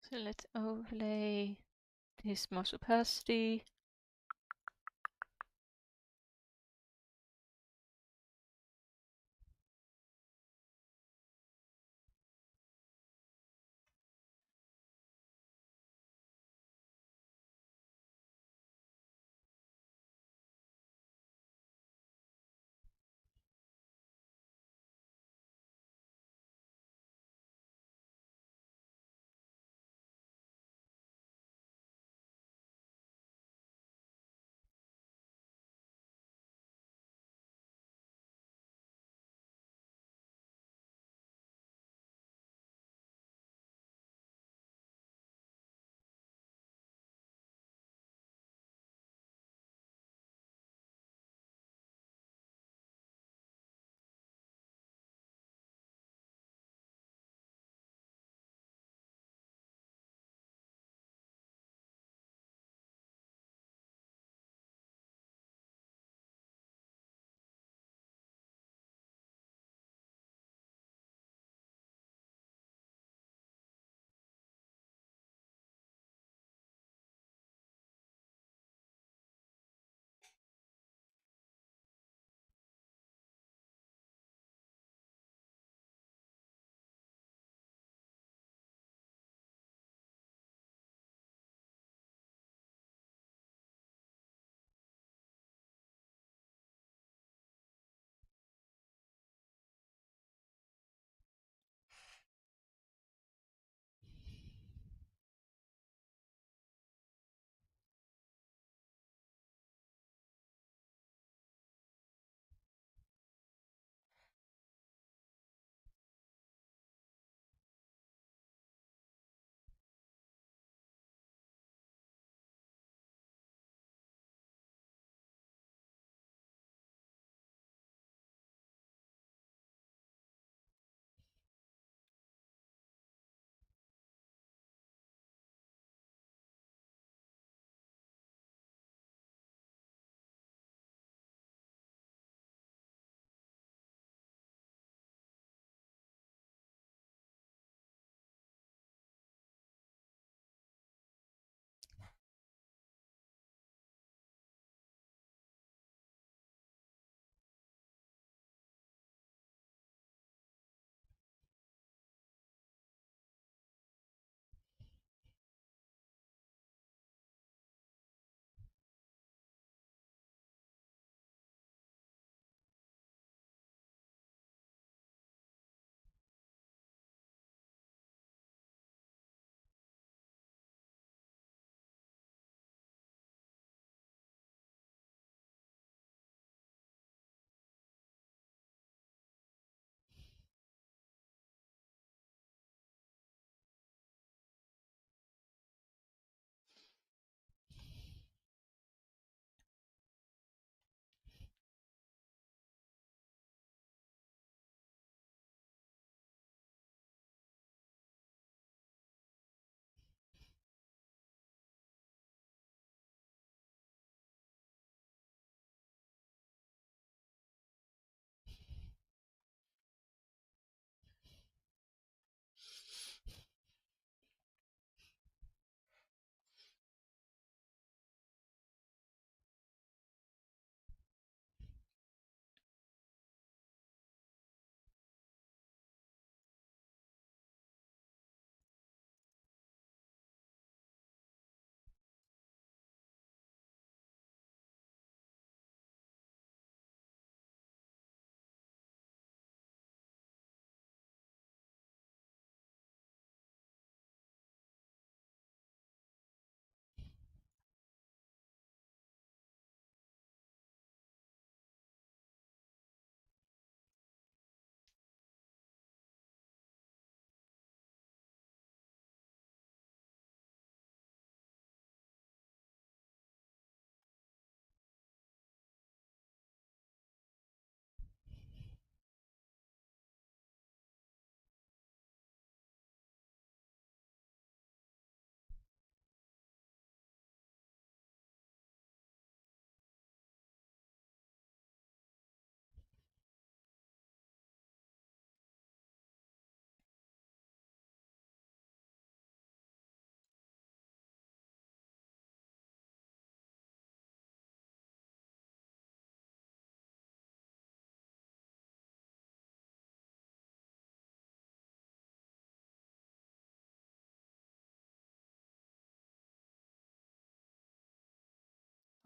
So let's overlay this mouse opacity.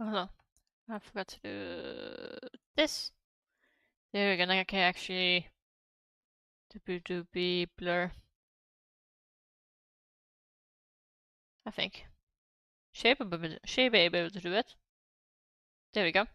Hold on. I forgot to do this. There we go. Now I can actually do blur. I think. Should be able to do it. There we go.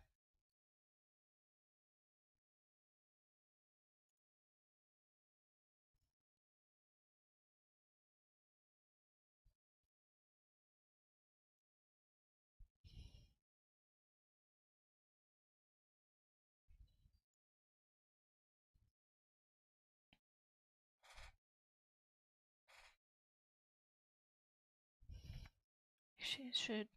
She should.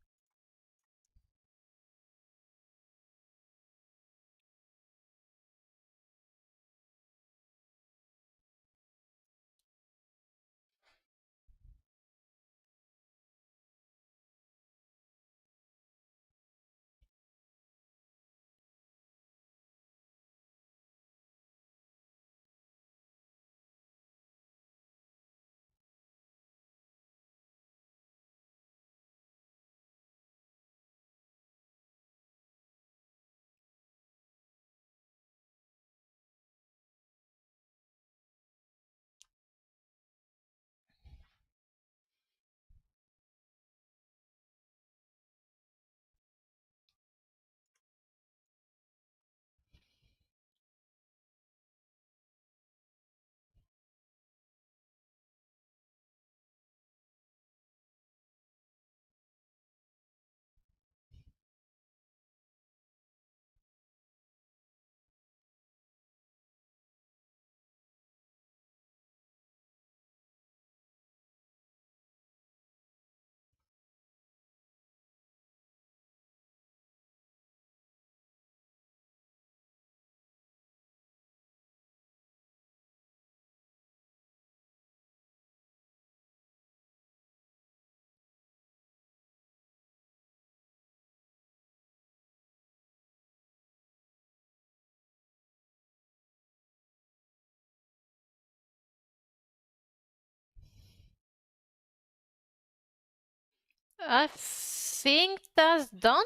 I think that's done.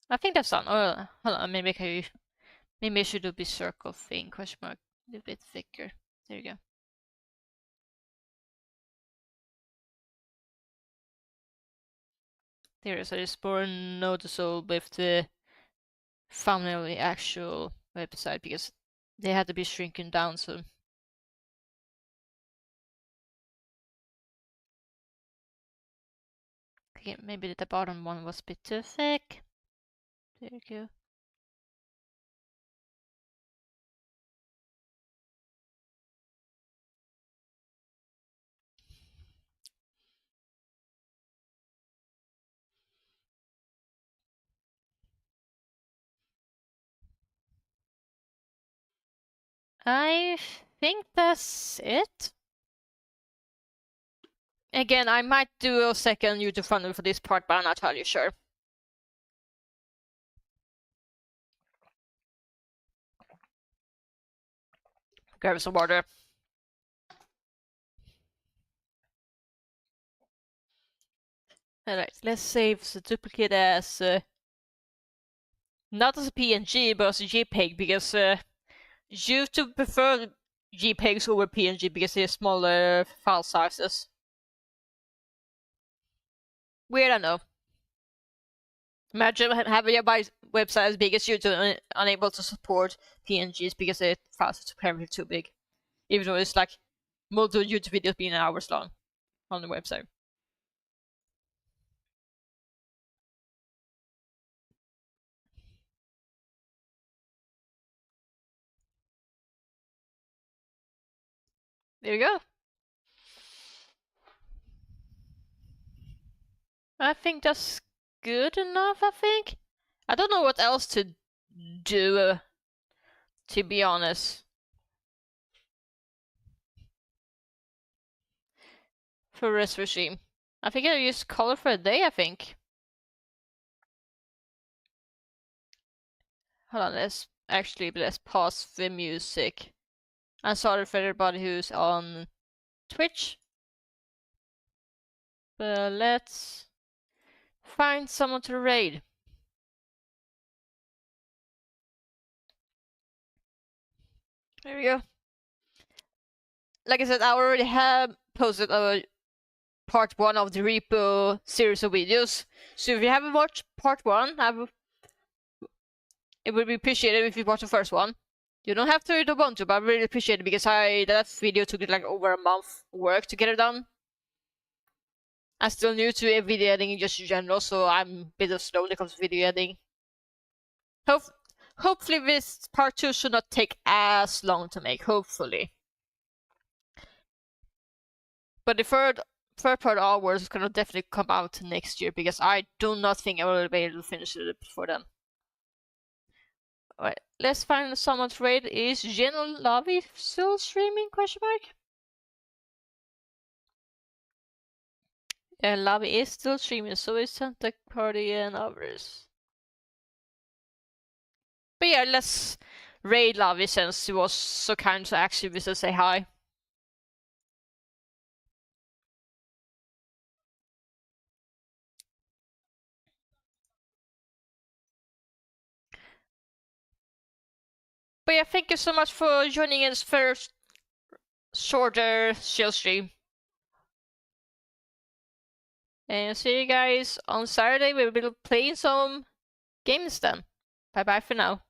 I think that's done. Oh, hold on. Maybe I should do the circle thing. Question mark. A little bit thicker. There you go. There is. So it's more noticeable with the thumbnail, the actual website, because they had to be shrinking down. So okay, maybe the bottom one was a bit too thick. There you go. I think that's it. Again, I might do a second YouTube thumbnail for this part, but I'm not entirely sure. Grab some water. Alright, let's save the duplicate as not as a PNG, but as a JPEG, because YouTube prefer JPEGs over PNG because they're smaller file sizes. Weird, I know. Imagine having your website as big as YouTube unable to support PNGs because the files are apparently too big. Even though it's like multiple YouTube videos being hours long on the website. There you go. I think that's good enough, I think. I don't know what else to do, to be honest. For rest regime. I think I'll use color for a day, I think. Hold on, let's pause the music. I'm sorry for everybody who's on Twitch. But let's Find someone to raid. There we go. Like I said, I already have posted a part 1 of the repo series of videos. So if you haven't watched part 1, it would be appreciated if you watch the first one. You don't have to if you don't want to, but I really appreciate it because that video took like over a month work to get it done. I'm still new to video editing just in general, so I'm a bit of slow when it comes to video editing. Hopefully this part 2 should not take as long to make, hopefully. But the third part onwards is gonna definitely come out next year because I do not think I will be able to finish it before then. Alright, let's find someone to raid. Is General Lavi still streaming? Question mark? Yeah, Lavi is still streaming, so is Santa Party and others. But yeah, let's raid Lavi since he was so kind to actually visit say hi. But yeah, thank you so much for joining in this first shorter chill stream. And see you guys on Saturday. We will be playing some games then. Bye bye for now.